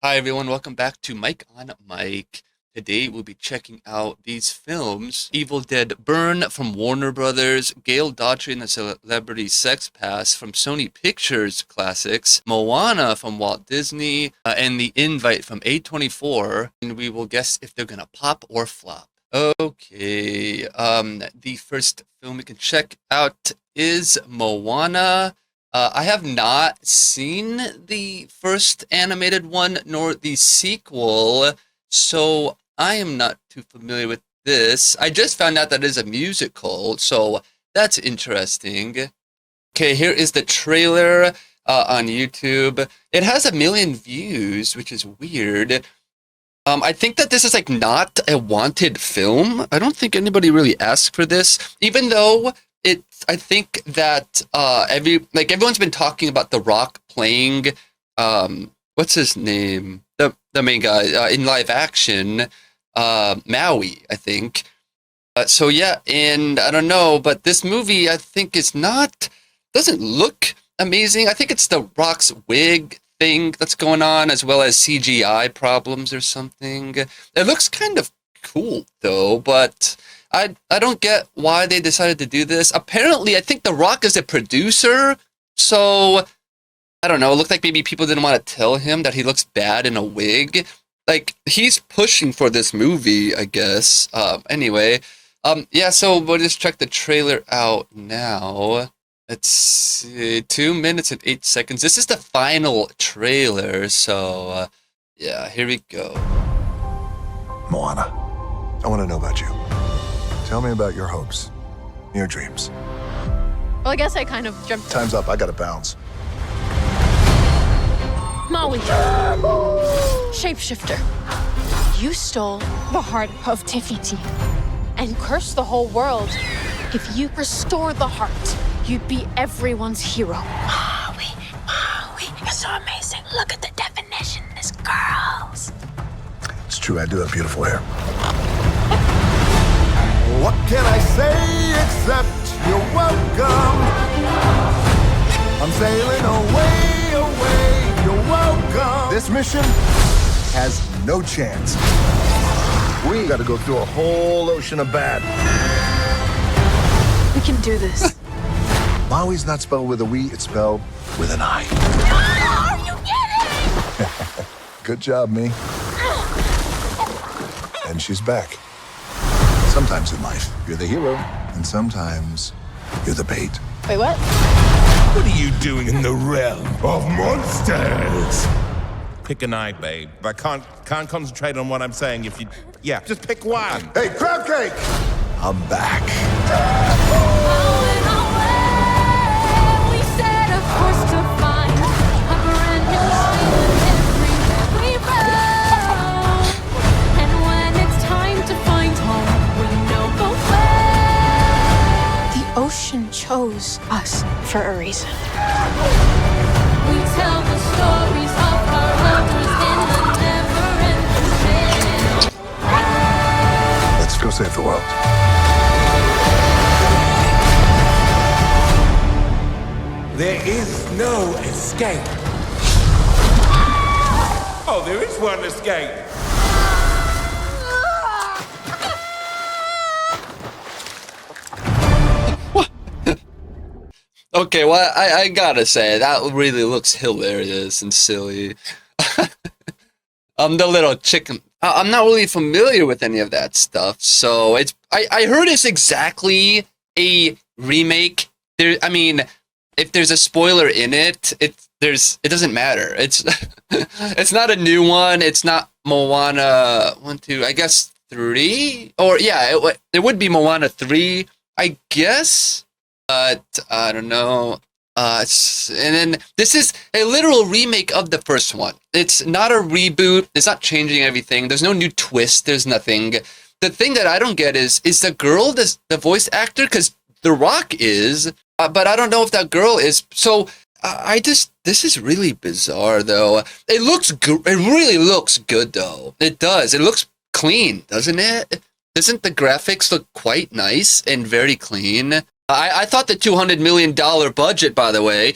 Hi everyone, welcome back to Mike on Mike. Today we'll be checking out these films: Evil Dead Burn from Warner Brothers, Gail Daughtry and the Celebrity Sex Pass from Sony Pictures Classics, Moana from Walt Disney, and The Invite from A24, and we will guess if they're gonna pop or flop. Okay, the first film we can check out is Moana. I have not seen the first animated one nor the sequel, so I am not too familiar with this. I just found out that it is a musical, so that's interesting. Okay, here is the trailer on YouTube. It has 1 million views, which is weird. I think that this is like not a wanted film. I don't think anybody really asked for this, even though I think that everyone's been talking about The Rock playing what's his name? The main guy in live action, Maui, I think. So yeah, and I don't know, but this movie I think doesn't look amazing. I think it's The Rock's wig thing that's going on, as well as CGI problems or something. It looks kind of cool though, but I don't get why they decided to do this. Apparently, I think The Rock is a producer, so I don't know. It looked like maybe people didn't want to tell him that he looks bad in a wig. Like, he's pushing for this movie, I guess. Anyway, yeah, so we'll just check the trailer out now. Let's see, 2 minutes and 8 seconds. This is the final trailer, so yeah, here we go. Moana, I want to know about you. Tell me about your hopes, your dreams. Well, I guess I kind of jumped. Time's up. I gotta bounce. Maui. Shapeshifter. You stole the heart of Tefiti and cursed the whole world. If you restore the heart, you'd be everyone's hero. Maui, you're so amazing. Look at the definition. It's girls. It's true, I do have beautiful hair. What can I say except you're welcome? I'm sailing away, you're welcome. This mission has no chance. We gotta go through a whole ocean of bad. We can do this. Maui's not spelled with a we, it's spelled with an I. Are you kidding? Good job, me. And she's back. Sometimes in life, you're the hero, and sometimes you're the bait. Wait, what? What are you doing in the realm of monsters? Pick an eye, babe. I can't concentrate on what I'm saying if you... Yeah, just pick one. Hey, crab cake! I'm back. We set a course to find a brand new island everywhere we roam. And when it's time to find home, we know both ways. The ocean chose us for a reason. We tell the stories of our lovers in the never-ending tale. Let's go save the world. There is no escape. Oh, there is one escape. Okay, well, I gotta say, that really looks hilarious and silly. The little chicken. I'm not really familiar with any of that stuff, so I heard it's exactly a remake. I mean, if there's a spoiler in it, it doesn't matter. It's it's not a new one. It's not Moana 1, 2, I guess 3, or yeah, it would be Moana 3, I guess. But I don't know. And then this is a literal remake of the first one. It's not a reboot. It's not changing everything. There's no new twist. There's nothing. The thing that I don't get is the girl the voice actor? Because The Rock is, but I don't know if that girl is. So this is really bizarre though. It looks good. It really looks good though. It does. It looks clean, doesn't it? Doesn't the graphics look quite nice and very clean? I thought the $200 million budget, by the way,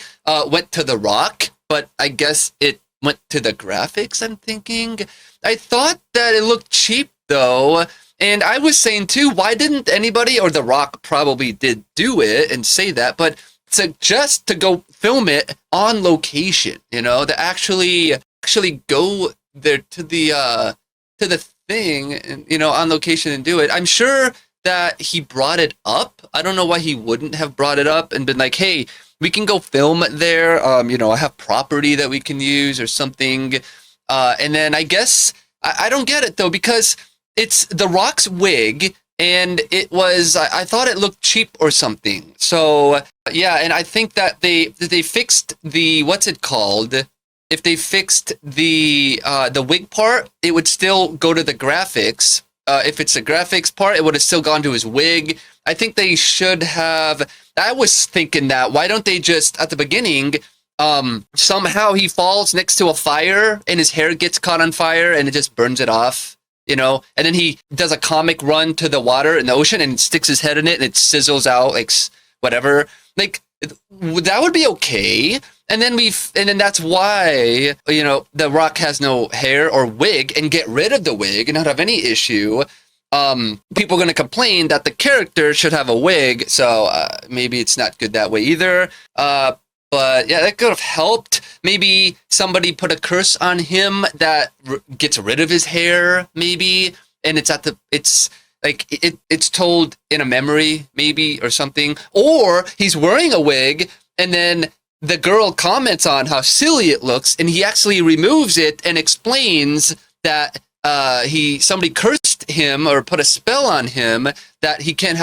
went to The Rock, but I guess it went to the graphics, I'm thinking. I thought that it looked cheap, though. And I was saying, too, why didn't anybody, or The Rock probably did do it and say that, but suggest to go film it on location, to actually go there to the thing, and, on location and do it. I'm sure that he brought it up. I don't know why he wouldn't have brought it up and been like, hey, we can go film there. I have property that we can use or something. And then I guess I don't get it though, because it's The Rock's wig, and it was, I thought it looked cheap or something. So yeah, and I think that they fixed the, what's it called? If they fixed the wig part, it would still go to the graphics. If it's a graphics part, it would have still gone to his wig. I think they should have. I was thinking that. Why don't they just, at the beginning, somehow he falls next to a fire and his hair gets caught on fire and it just burns it off, and then he does a comic run to the water in the ocean and sticks his head in it and it sizzles out, like, whatever. Like, that would be okay. And then that's why, The Rock has no hair or wig, and get rid of the wig and not have any issue. People are going to complain that the character should have a wig, so maybe it's not good that way either. But yeah, that could have helped. Maybe somebody put a curse on him that gets rid of his hair, maybe, and it's told in a memory, maybe, or something. Or he's wearing a wig, and then the girl comments on how silly it looks, and he actually removes it and explains that somebody cursed him or put a spell on him that he can't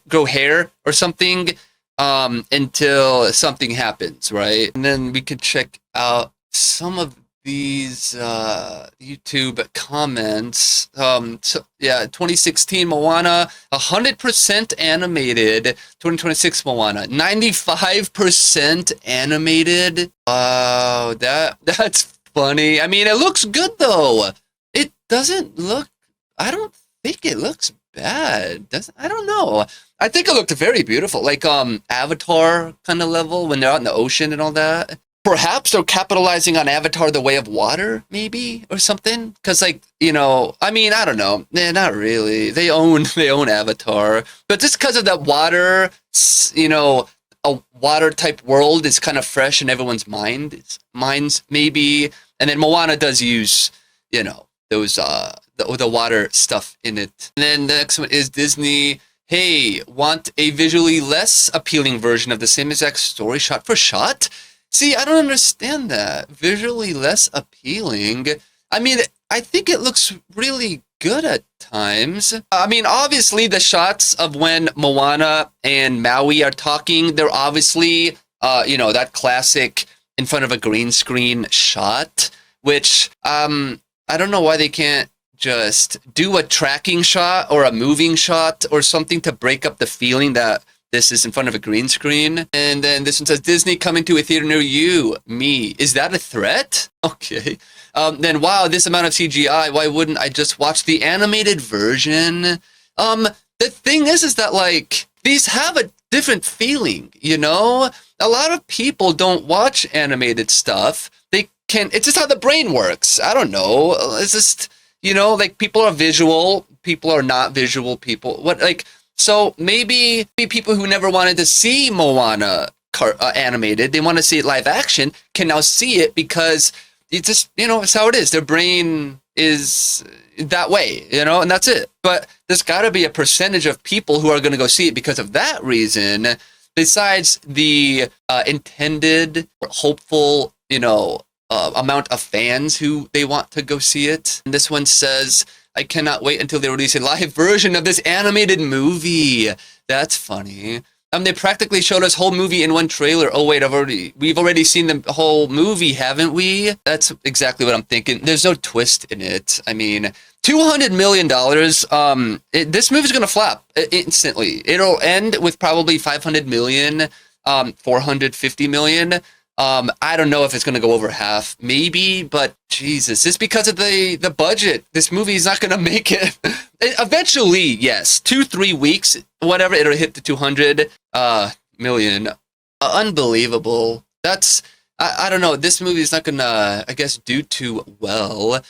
grow hair or something until something happens, right? And then we could check out some of these YouTube comments. 2016 Moana, 100% animated. 2026 Moana, 95% animated. Wow, that's funny. I mean, it looks good though. It doesn't look. I don't think it looks bad. I don't know. I think it looked very beautiful, like Avatar kind of level when they're out in the ocean and all that. Perhaps they're capitalizing on Avatar: The Way of Water, maybe, or something. Because, I don't know. Not really. They own Avatar, but just because of that water, a water type world is kind of fresh in everyone's minds, maybe. And then Moana does use, those the water stuff in it. And then the next one is Disney. Hey, want a visually less appealing version of the same exact story shot for shot? See, I don't understand that. Visually less appealing. I mean, I think it looks really good at times. I mean, obviously, the shots of when Moana and Maui are talking, they're obviously, that classic in front of a green screen shot, which I don't know why they can't just do a tracking shot or a moving shot or something to break up the feeling that this is in front of a green screen. And then this one says, Disney coming to a theater near you. Me. Is that a threat? Okay. Then, wow, this amount of CGI. Why wouldn't I just watch the animated version? The thing is that, these have a different feeling, A lot of people don't watch animated stuff. It's just how the brain works. I don't know. It's just, people are visual. People are not visual people. So maybe people who never wanted to see Moana animated, they want to see it live action, can now see it because it's just, it's how it is. Their brain is that way, and that's it. But there's got to be a percentage of people who are going to go see it because of that reason, besides the intended, hopeful, amount of fans who they want to go see it. And this one says, I cannot wait until they release a live version of this animated movie. That's funny. They practically showed us whole movie in one trailer. Oh wait, we've already seen the whole movie, haven't we? That's exactly what I'm thinking. There's no twist in it. I mean, $200 million. This movie's gonna flop instantly. It'll end with probably 500 million, 450 million. I don't know if it's going to go over half, maybe, but Jesus, it's because of the budget. This movie is not going to make it. Eventually, yes, 2-3 weeks, whatever, it'll hit the 200 million. Unbelievable. That's I don't know. This movie is not gonna, I guess, do too well.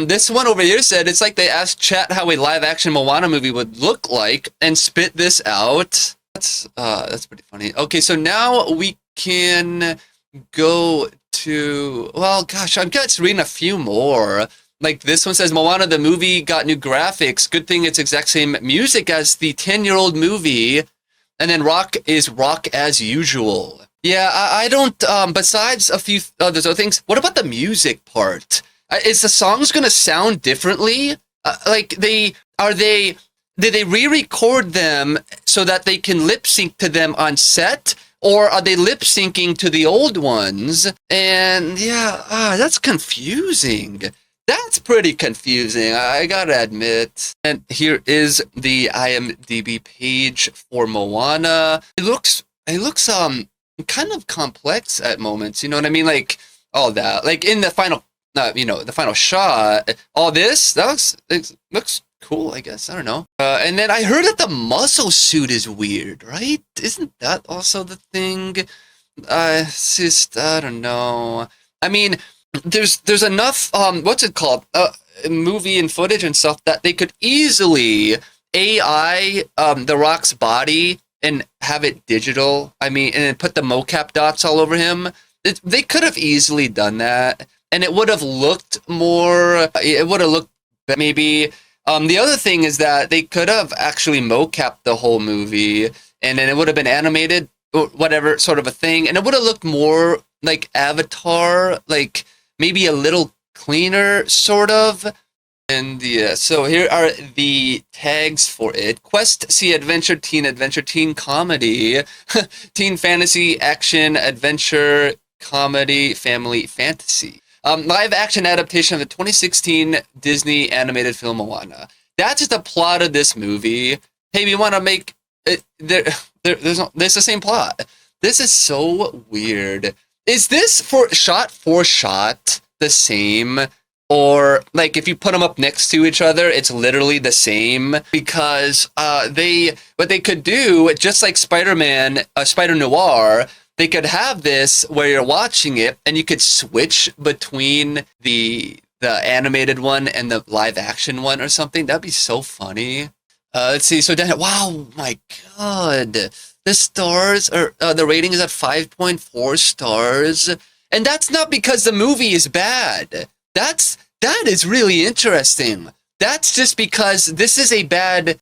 This one over here said it's like they asked chat how a live-action Moana movie would look like and spit this out. That's pretty funny. Okay, so now we can go to, well, gosh, I'm just reading a few more. Like this one says, Moana the movie got new graphics. Good thing it's exact same music as the 10-year-old movie. And then rock is rock as usual. Yeah, I don't, besides a few there's other things, what about the music part? Is the songs gonna sound differently? Did they re-record them so that they can lip sync to them on set? Or are they lip syncing to the old ones? And yeah, that's confusing. That's pretty confusing, I gotta admit. And here is the IMDb page for Moana. It looks kind of complex at moments, you know what I mean? Like all that, like in the final, the final shot, all this, it looks cool, I guess. I don't know. And then I heard that the muscle suit is weird, right? Isn't that also the thing? It's just, I don't know. I mean, there's enough, what's it called? Movie and footage and stuff that they could easily AI The Rock's body and have it digital. I mean, and then put the mocap dots all over him. They could have easily done that, and it would have looked more. It would have looked maybe. The other thing is that they could have actually mocapped the whole movie, and then it would have been animated or whatever sort of a thing, and it would have looked more like Avatar, like maybe a little cleaner, sort of. And yeah, so here are the tags for it. Quest, see adventure, teen comedy, teen fantasy, action, adventure, comedy, family, fantasy. Live action adaptation of the 2016 Disney animated film Moana. That's just the plot of this movie. Hey, we want to make it, there's the same plot. This is so weird. Is this shot for shot the same? Or like if you put them up next to each other, it's literally the same, because what they could do, just like Spider-Man, Spider Noir, they could have this where you're watching it and you could switch between the animated one and the live action one or something. That'd be so funny. Let's see. So then, wow, my God, the stars are the rating is at 5.4 stars, and that's not because the movie is bad. That is really interesting. That's just because this is a bad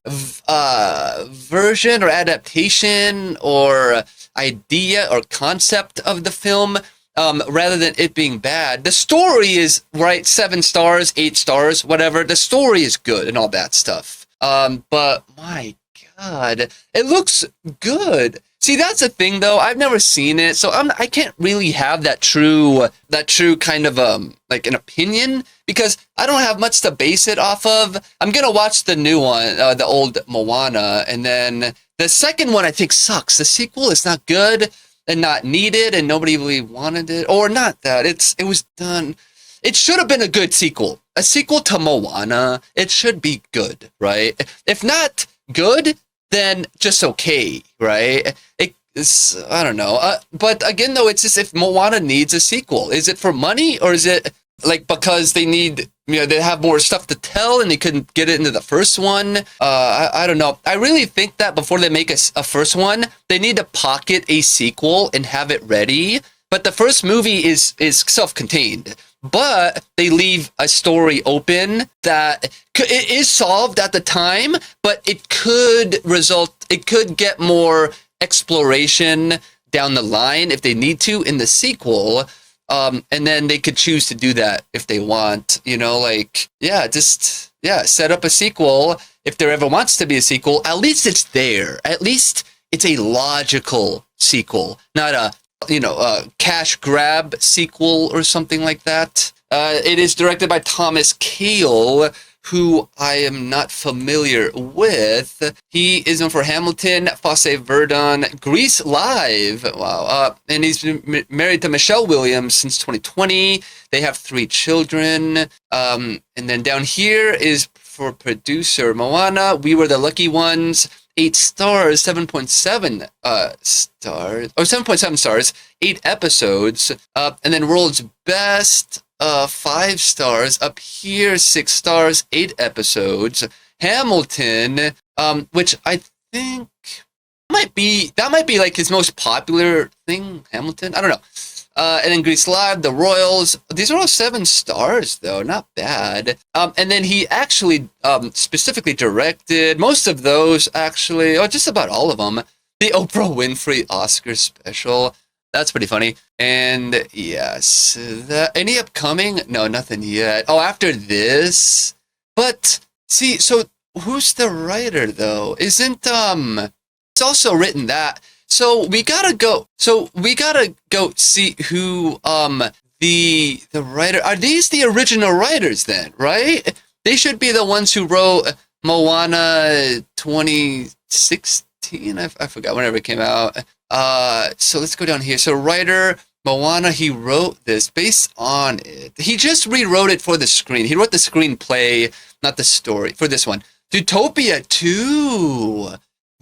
version or adaptation or idea or concept of the film, rather than it being bad. The story is, right, 7 stars, 8 stars, whatever. The story is good and all that stuff. But my God, it looks good. See, that's the thing, though. I've never seen it, so I can't really have that true kind of like an opinion, because I don't have much to base it off of. I'm gonna watch the new one, the old Moana, and then the second one I think sucks. The sequel is not good and not needed, and nobody really wanted it, or not that it was done. It should have been a good sequel, a sequel to Moana. It should be good, right? If not good, then just okay, right? It's, I don't know. But again, though, it's just if Moana needs a sequel. Is it for money, or is it like because they need, they have more stuff to tell and they couldn't get it into the first one? I don't know. I really think that before they make a first one, they need to pocket a sequel and have it ready. But the first movie is self-contained. But they leave a story open that it is solved at the time, but it could get more exploration down the line if they need to in the sequel. And then they could choose to do that if they want, set up a sequel. If there ever wants to be a sequel, at least it's there. At least it's a logical sequel, not a cash grab sequel or something like that. It is directed by Thomas Kail, who I am not familiar with. He is known for Hamilton, Fosse Verdon, Grease Live. Wow. And he's been married to Michelle Williams since 2020. They have 3 children. And then down here is for producer Moana, We Were the Lucky Ones, 8 stars, 7.7 stars, or 7.7 stars, 8 episodes. And then World's Best, 5 stars. Up here, 6 stars, 8 episodes. Hamilton, which I think might be like his most popular thing, Hamilton. I don't know. And then Grease Live, The Royals. These are all 7 stars, though. Not bad. And then he actually specifically directed most of those, actually, or just about all of them. The Oprah Winfrey Oscar special. That's pretty funny. And yes, any upcoming? No, nothing yet. Oh, after this? But see, so who's the writer, though? Isn't it's also written that. So we gotta go see who the writer are. These the original writers then, right? They should be the ones who wrote Moana 2016. I forgot whenever it came out. So let's go down here. So writer Moana, he wrote this based on it. He just rewrote it for the screen. He wrote the screenplay, not the story, for this one. Zootopia 2.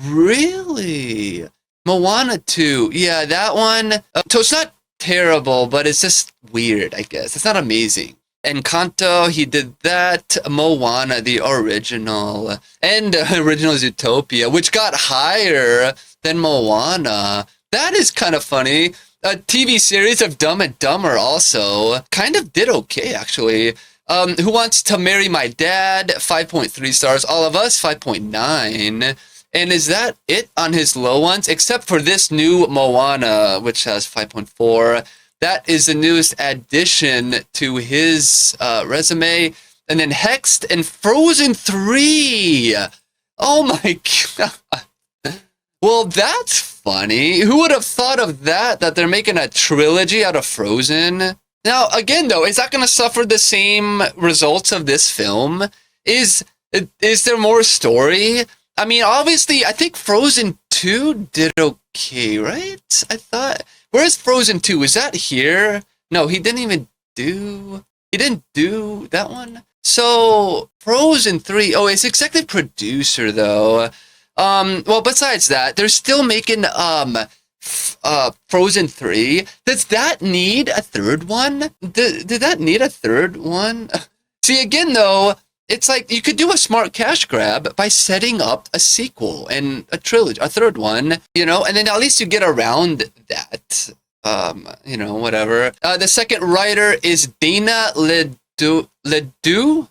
Really? Moana 2. Yeah, that one. So it's not terrible, but it's just weird, I guess. It's not amazing. Encanto, he did that. Moana, the original. And original Zootopia, which got higher than Moana. That is kind of funny. A TV series of Dumb and Dumber also kind of did okay, actually. Who Wants to Marry My Dad? 5.3 stars. All of Us, 5.9. And is that it on his low ones? Except for this new Moana, which has 5.4. That is the newest addition to his resume. And then Hexed and Frozen 3. Oh my God. Well, that's funny. Who would have thought of that they're making a trilogy out of Frozen? Now, again, though, is that going to suffer the same results of this film? Is there more story? I mean, obviously, I think Frozen 2 did okay, right? I thought. Where's Frozen 2? Is that here? No, he didn't do that one. So, Frozen 3. Oh, it's executive producer, though. Well, besides that, they're still making, Frozen 3. Does that need a third one? Did that need a third one? See, again, though, it's like you could do a smart cash grab by setting up a sequel and a trilogy, a third one, and then at least you get around that, whatever. The second writer is Dana Ledoux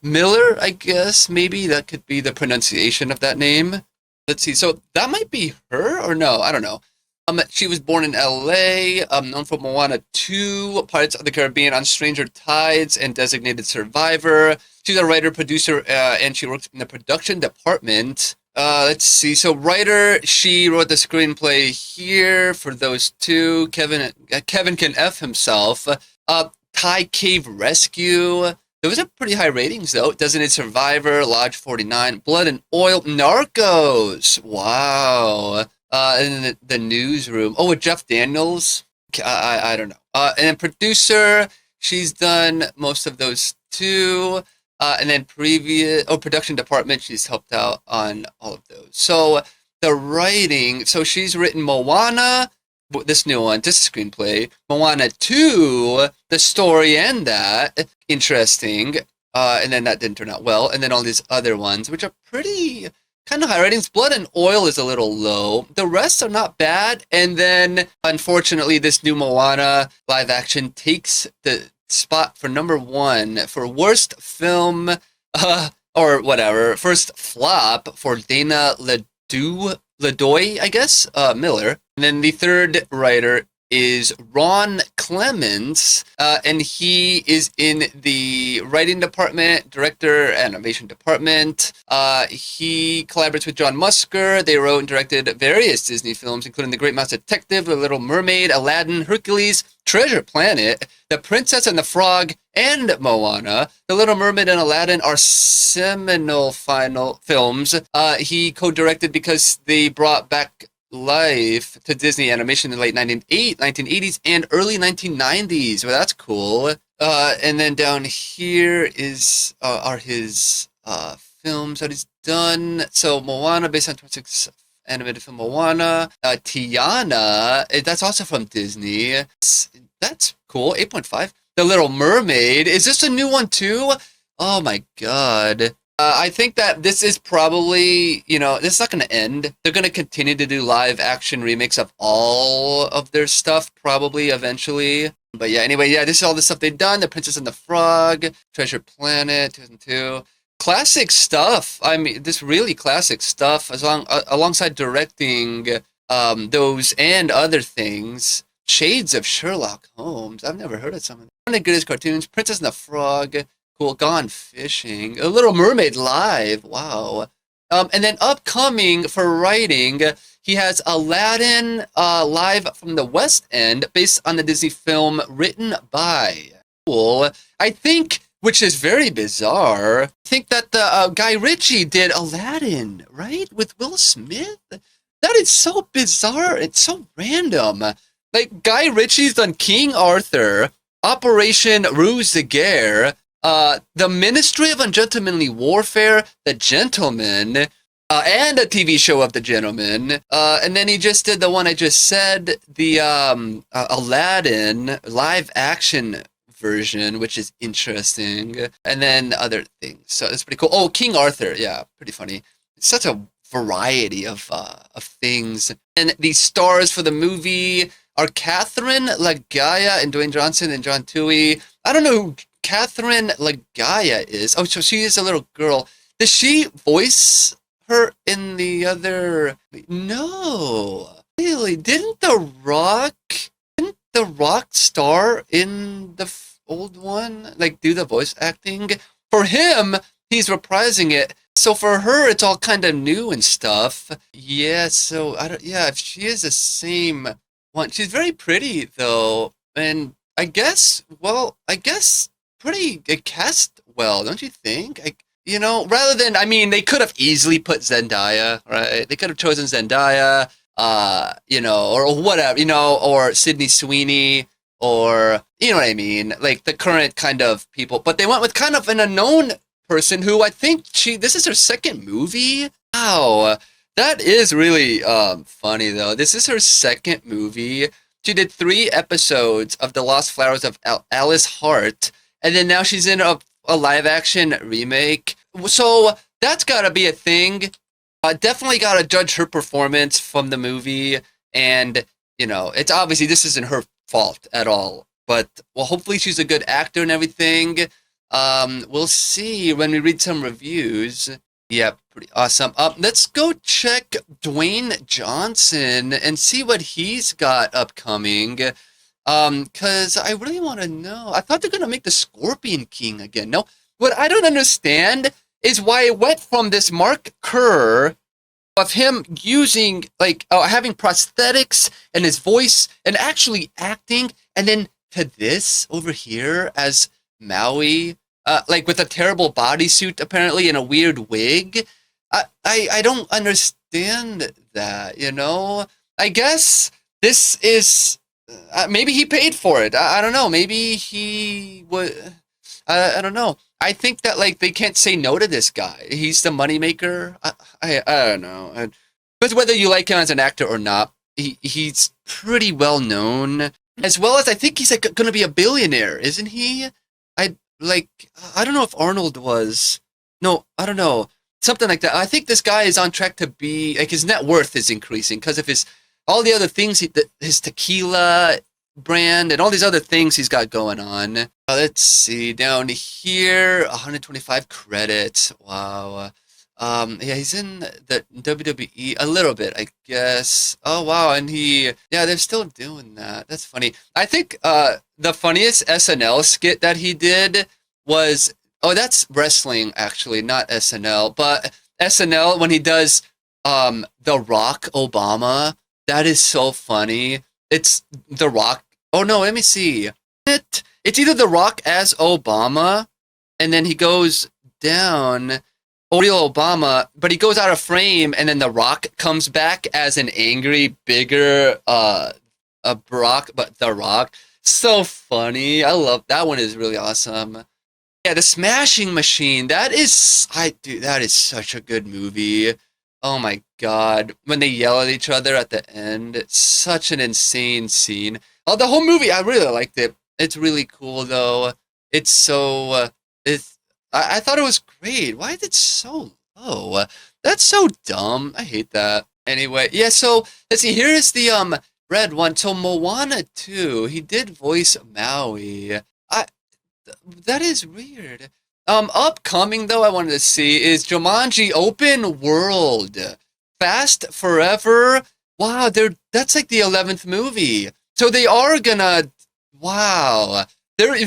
Miller, I guess. Maybe that could be the pronunciation of that name. Let's see. So that might be her or no? I don't know. She was born in LA, known for Moana 2, Pirates of the Caribbean on Stranger Tides, and Designated Survivor. She's a writer, producer, and she works in the production department. Let's see. So writer, she wrote the screenplay here for those two. Kevin can F himself. Thai Cave Rescue. Those are pretty high ratings, though. Designated Survivor, Lodge 49, Blood and Oil, Narcos. Wow. And the Newsroom. Oh, with Jeff Daniels. I don't know. And then producer, she's done most of those too. And then production department, she's helped out on all of those. So the writing, so she's written Moana, this new one, this screenplay. Moana 2, the story and that, interesting. And then that didn't turn out well. And then all these other ones, which are pretty kind of high ratings. Blood and Oil is a little low. The rest are not bad. And then, unfortunately, this new Moana live action takes the spot for number 1 for worst film, or whatever, first flop for Dana Ledoux, I guess, Miller. And then the third writer is Ron Clements, and he is in the writing department, director, animation department. He collaborates with John Musker. They wrote and directed various Disney films, including The Great Mouse Detective, The Little Mermaid, Aladdin, Hercules, Treasure Planet, The Princess and the Frog, and Moana. The Little Mermaid and Aladdin are seminal final films. He co-directed because they brought back life to Disney animation in the late 1980s and early 1990s. Well, that's cool. And then down here are his films that he's done. So Moana, based on 26 animated film Moana. Tiana, that's also from Disney. That's cool. 8.5. The Little Mermaid. Is this a new one too? Oh my god. I think that this is probably, this is not going to end. They're going to continue to do live action remakes of all of their stuff, probably eventually. But yeah, anyway, yeah, this is all the stuff they've done. The Princess and the Frog, Treasure Planet, 2002. Classic stuff. I mean, this really classic stuff, alongside directing those and other things. Shades of Sherlock Holmes. I've never heard of some of them. One of the greatest cartoons. Princess and the Frog. Cool. Gone Fishing. A Little Mermaid live. Wow. And then upcoming for writing, he has Aladdin live from the West End, based on the Disney film written by. Cool. I think, which is very bizarre, I think that the Guy Ritchie did Aladdin, right? With Will Smith? That is so bizarre. It's so random. Like, Guy Ritchie's done King Arthur, Operation Ruse de Guerre, The Ministry of Ungentlemanly Warfare, The Gentleman, and a TV show of The Gentleman. And then he just did the one I just said, the Aladdin live action version, which is interesting. And then other things. So it's pretty cool. Oh, King Arthur. Yeah, pretty funny. It's such a variety of things. And the stars for the movie are Catherine Lagaya and Dwayne Johnson and John Toohey. I don't know who Catherine Lagaya is. Oh, so she is a little girl. Does she voice her in the other? No. Really? Didn't The Rock star in the old one? Like, do the voice acting? For him, he's reprising it. So for her, it's all kind of new and stuff. Yeah, so, if she is the same one. She's very pretty, though. And I guess pretty cast well, don't you think? Rather than, they could have easily put Zendaya, right? They could have chosen Zendaya, or whatever, or Sydney Sweeney, or, you know what I mean? Like, the current kind of people. But they went with kind of an unknown person who I think this is her second movie. Wow. That is really funny, though. This is her second movie. She did 3 episodes of The Lost Flowers of Alice Hart, and then now she's in a live-action remake. So that's got to be a thing. Definitely got to judge her performance from the movie, and, it's obviously this isn't her fault at all. But, well, hopefully she's a good actor and everything. We'll see when we read some reviews. Yeah, pretty awesome. Let's go check Dwayne Johnson and see what he's got upcoming. Because I really want to know. I thought they're going to make the Scorpion King again. No, what I don't understand is why it went from this Mark Kerr of him using, having prosthetics and his voice and actually acting, and then to this over here as Maui. With a terrible bodysuit, apparently, and a weird wig. I don't understand that, I guess this is... maybe he paid for it. I don't know. Maybe he would... I don't know. I think that, they can't say no to this guy. He's the moneymaker. I don't know. But whether you like him as an actor or not, he's pretty well known. As well as I think he's going to be a billionaire, isn't he? I don't know if Arnold was. No, I don't know. Something like that. I think this guy is on track to be, his net worth is increasing because of all the other things, his tequila brand and all these other things he's got going on. Let's see, down here, 125 credits. Wow. Yeah, he's in the WWE a little bit, I guess. Oh, wow, and they're still doing that. That's funny. I think the funniest SNL skit that he did was, that's wrestling, actually, not SNL, but SNL when he does The Rock Obama. That is so funny. It's The Rock. Oh, no, let me see. It's either The Rock as Obama, and then he goes down... real Obama, but he goes out of frame, and then The Rock comes back as an angry, bigger Barack, but The Rock. So funny. I love that one. Is really awesome. Yeah, The Smashing Machine. That is such a good movie. Oh my God. When they yell at each other at the end, it's such an insane scene. Oh, the whole movie, I really liked it. It's really cool though. It's so, I thought it was great. Why is it so low? That's so dumb. I hate that. Anyway, yeah, so let's see. Here is the red one. So Moana 2, he did voice Maui. That is weird. Upcoming though, I wanted to see is Jumanji Open World, Fast Forever. Wow, that's like the 11th movie. So they are gonna. Wow.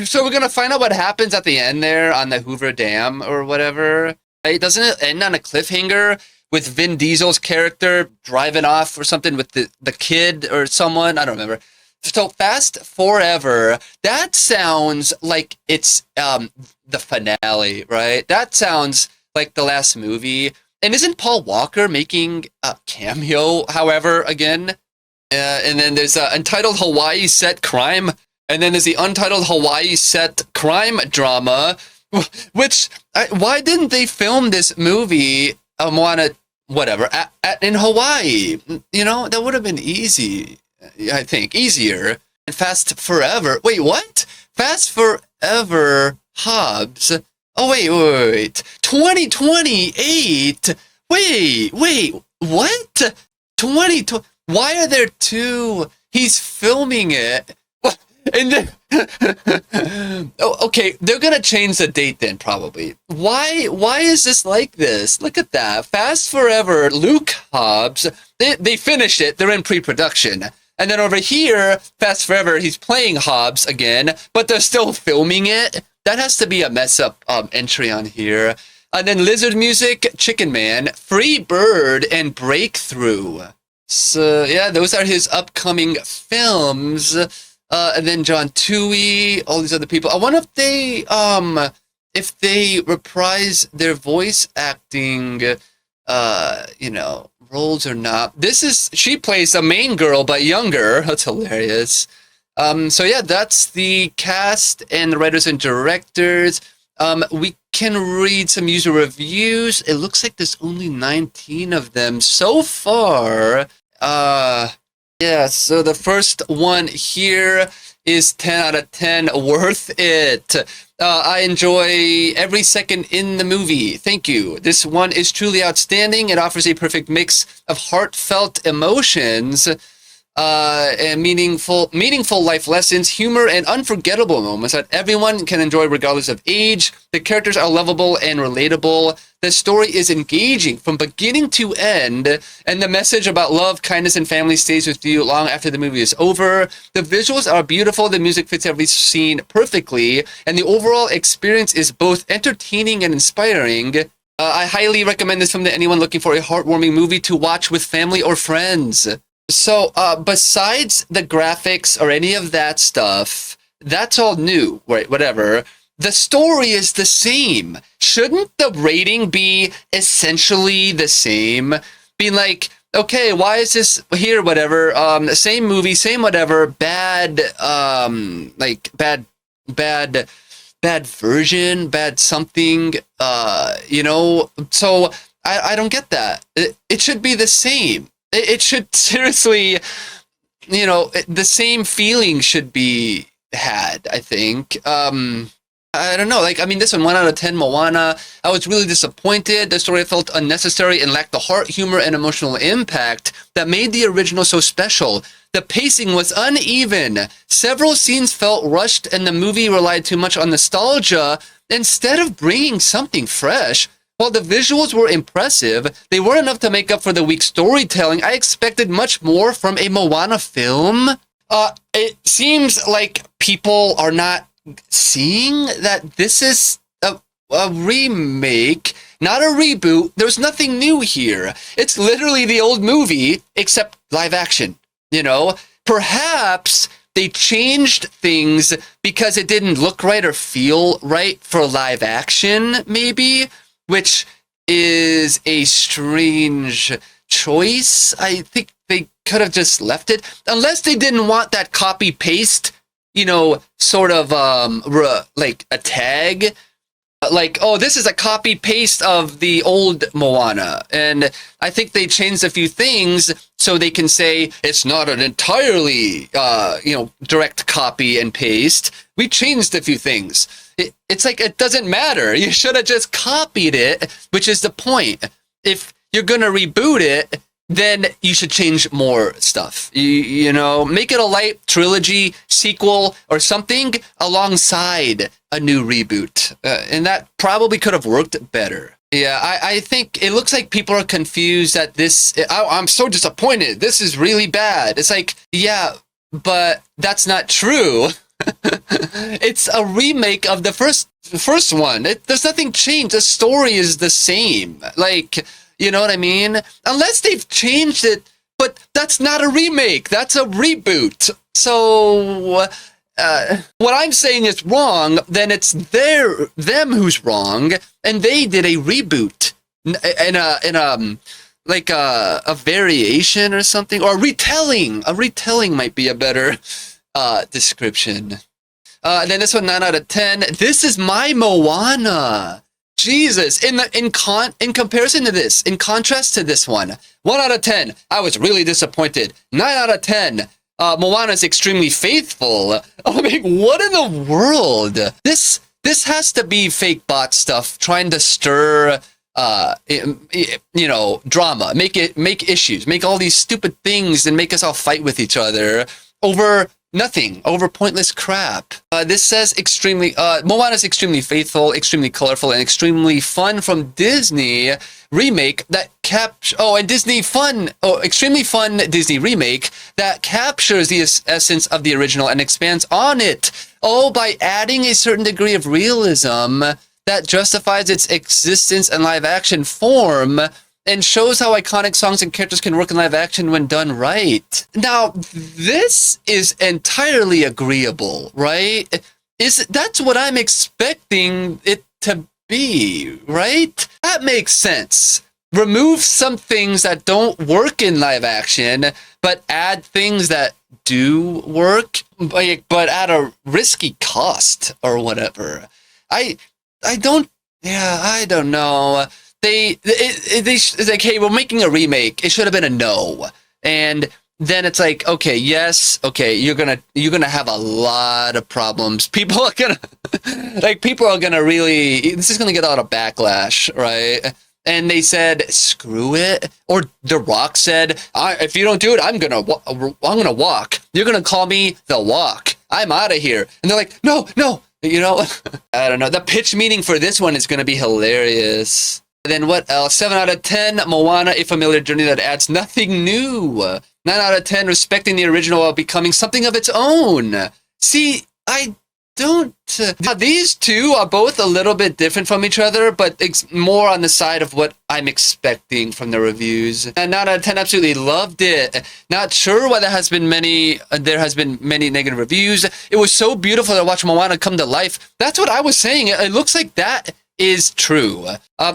So we're gonna find out what happens at the end there on the Hoover Dam or whatever. Right? Doesn't it end on a cliffhanger with Vin Diesel's character driving off or something with the kid or someone? I don't remember. So Fast Forever, that sounds like it's the finale, right? That sounds like the last movie. And isn't Paul Walker making a cameo, however, again? And then there's Untitled Hawaii Set Crime. And then there's the Untitled Hawaii Set Crime Drama, which, why didn't they film this movie, Moana, whatever, in Hawaii? You know, that would have been easy. I think easier. And Fast Forever. Wait, what? Fast Forever Hobbs. Oh wait. 2028. Wait. What? 2020. Why are there two? He's filming it. And then, okay, they're gonna change the date then probably. Why is this like this? Look at that. Fast Forever, Luke Hobbs. They finished it. They're in pre-production. And then over here, Fast Forever, he's playing Hobbs again, but they're still filming it. That has to be a mess up entry on here. And then Lizard Music, Chicken Man, Free Bird, and Breakthrough. So yeah, those are his upcoming films. And then John Toohey, all these other people. I wonder if they reprise their voice acting, roles or not. She plays the main girl, but younger. That's hilarious. So yeah, that's the cast and the writers and directors. We can read some user reviews. It looks like there's only 19 of them so far. Yeah, so the first one here is 10 out of 10, worth it. I enjoy every second in the movie. Thank you. This one is truly outstanding. It offers a perfect mix of heartfelt emotions and meaningful life lessons, humor, and unforgettable moments that everyone can enjoy regardless of age. The characters are lovable and relatable. The story is engaging from beginning to end, and the message about love, kindness, and family stays with you long after the movie is over. The visuals are beautiful, the music fits every scene perfectly, and the overall experience is both entertaining and inspiring. I highly recommend this film to anyone looking for a heartwarming movie to watch with family or friends. So, besides the graphics or any of that stuff, that's all new, right? Whatever. The story is the same. Shouldn't the rating be essentially the same? Being like, okay, why is this here? Whatever. Same movie, same whatever. Bad version, bad something. So I don't get that. It should be the same. It should seriously, the same feeling should be had, I think. I don't know. This one, 1 out of 10, Moana. I was really disappointed. The story felt unnecessary and lacked the heart, humor, and emotional impact that made the original so special. The pacing was uneven. Several scenes felt rushed, and the movie relied too much on nostalgia instead of bringing something fresh. While the visuals were impressive, they weren't enough to make up for the weak storytelling. I expected much more from a Moana film. It seems like people are not seeing that this is a remake, not a reboot. There's nothing new here. It's literally the old movie, except live action. Perhaps they changed things because it didn't look right or feel right for live action, maybe, which is a strange choice. I think they could have just left it, unless they didn't want that copy paste, sort of like a tag like, oh, this is a copy paste of the old Moana. And I think they changed a few things so they can say it's not an entirely, direct copy and paste. We changed a few things. It's like, it doesn't matter. You should have just copied it, which is the point. If you're going to reboot it, then you should change more stuff. You know, make it a light trilogy, sequel, or something alongside a new reboot. And that probably could have worked better. Yeah, I think it looks like people are confused that this... I'm so disappointed. This is really bad. It's like, yeah, but that's not true. It's a remake of the first one. There's nothing changed. The story is the same. Like... You know what I mean? Unless they've changed it, but that's not a remake. That's a reboot. So, what I'm saying is wrong, then it's them who's wrong, and they did a reboot in a variation or something, or a retelling. A retelling might be a better description. And then this one, 9 out of 10. This is my Moana. Jesus, in comparison to this, in contrast to this one, 1 out of 10, I was really disappointed. 9 out of 10, Moana is extremely faithful. I mean, what in the world? This has to be fake bot stuff trying to stir, drama, make issues, make all these stupid things and make us all fight with each other over nothing, over pointless crap. This says Moana is extremely faithful, extremely colorful, and extremely fun from Disney remake that extremely fun Disney remake that captures the essence of the original and expands on it. Oh, by adding a certain degree of realism that justifies its existence in live action form and shows how iconic songs and characters can work in live action when done right. Now, this is entirely agreeable, right? That's what I'm expecting it to be, right? That makes sense. Remove some things that don't work in live action, but add things that do work, but at a risky cost or whatever. I don't know. It's like, hey, we're making a remake. It should have been a no. And then it's like, okay, yes, okay, you're gonna have a lot of problems. People are gonna really, this is gonna get a lot of backlash, right? And they said, screw it. Or The Rock said, if you don't do it, I'm gonna walk. You're gonna call me The Walk. I'm out of here. And they're like, no. You know, I don't know. The pitch meeting for this one is gonna be hilarious. And then what else? 7 out of 10, Moana, a familiar journey that adds nothing new. 9 out of 10, respecting the original while becoming something of its own. See, I don't... Now, these two are both a little bit different from each other, but it's more on the side of what I'm expecting from the reviews. And 9 out of 10, absolutely loved it. Not sure why there has been many negative reviews. It was so beautiful to watch Moana come to life. That's what I was saying. It looks like that is true.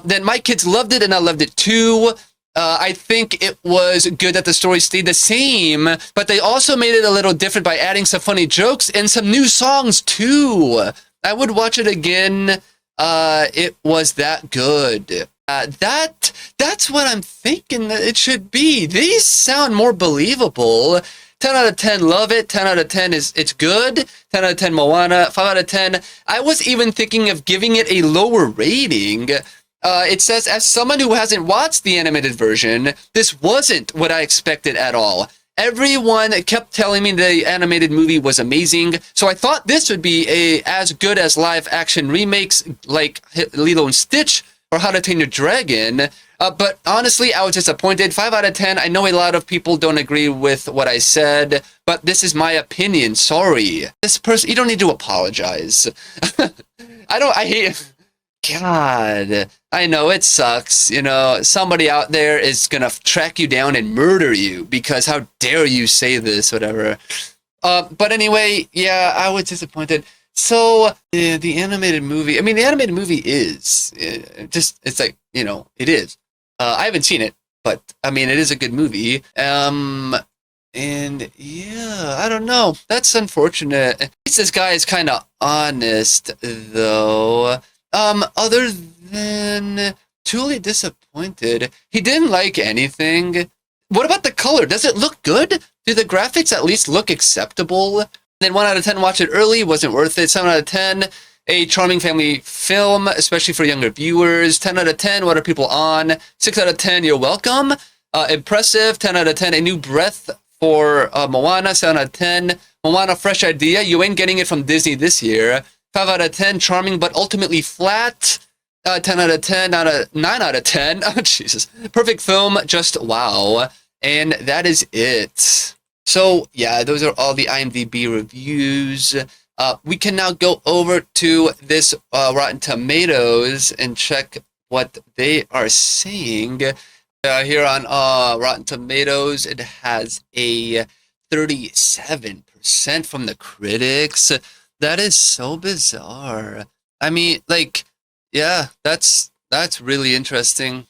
Then my kids loved it and I loved it too. I think it was good that the story stayed the same, but they also made it a little different by adding some funny jokes and some new songs too. I would watch it again. It was that good. That's what I'm thinking that it should be. These sound more believable. 10 out of 10, love it. 10 out of 10 it's good. 10 out of 10, Moana. 5 out of 10. I was even thinking of giving it a lower rating. It says, as someone who hasn't watched the animated version, this wasn't what I expected at all. Everyone kept telling me the animated movie was amazing, so I thought this would be as good as live action remakes like Lilo and Stitch or How to Train Your Dragon. But honestly, I was disappointed. 5 out of 10. I know a lot of people don't agree with what I said, but this is my opinion. Sorry. This person, you don't need to apologize. I hate... God, I know it sucks. You know, somebody out there is going to track you down and murder you because how dare you say this, whatever. But anyway, yeah, I was disappointed. So the animated movie, I mean, the animated movie is it's like, you know, it is. I haven't seen it, but I mean, it is a good movie. And yeah, I don't know. That's unfortunate. At least this guy is kind of honest, though. Other than truly disappointed, he didn't like anything. What about the color? Does it look good? Do the graphics at least look acceptable? Then 1 out of 10, watch it early, wasn't worth it. 7 out of 10, a charming family film, especially for younger viewers. 10 out of 10, what are people on? 6 out of 10, you're welcome. Impressive. 10 out of 10, a new breath for Moana. 7 out of 10, Moana, fresh idea. You ain't getting it from Disney this year. 5 out of 10, charming but ultimately flat. 10 out of 10, 9 out of 10. Oh, Jesus. Perfect film, just wow. And that is it. So, yeah, those are all the IMDb reviews. We can now go over to this Rotten Tomatoes and check what they are saying. Here on Rotten Tomatoes, it has a 37% from the critics. That is so bizarre. I mean, like, yeah, that's really interesting.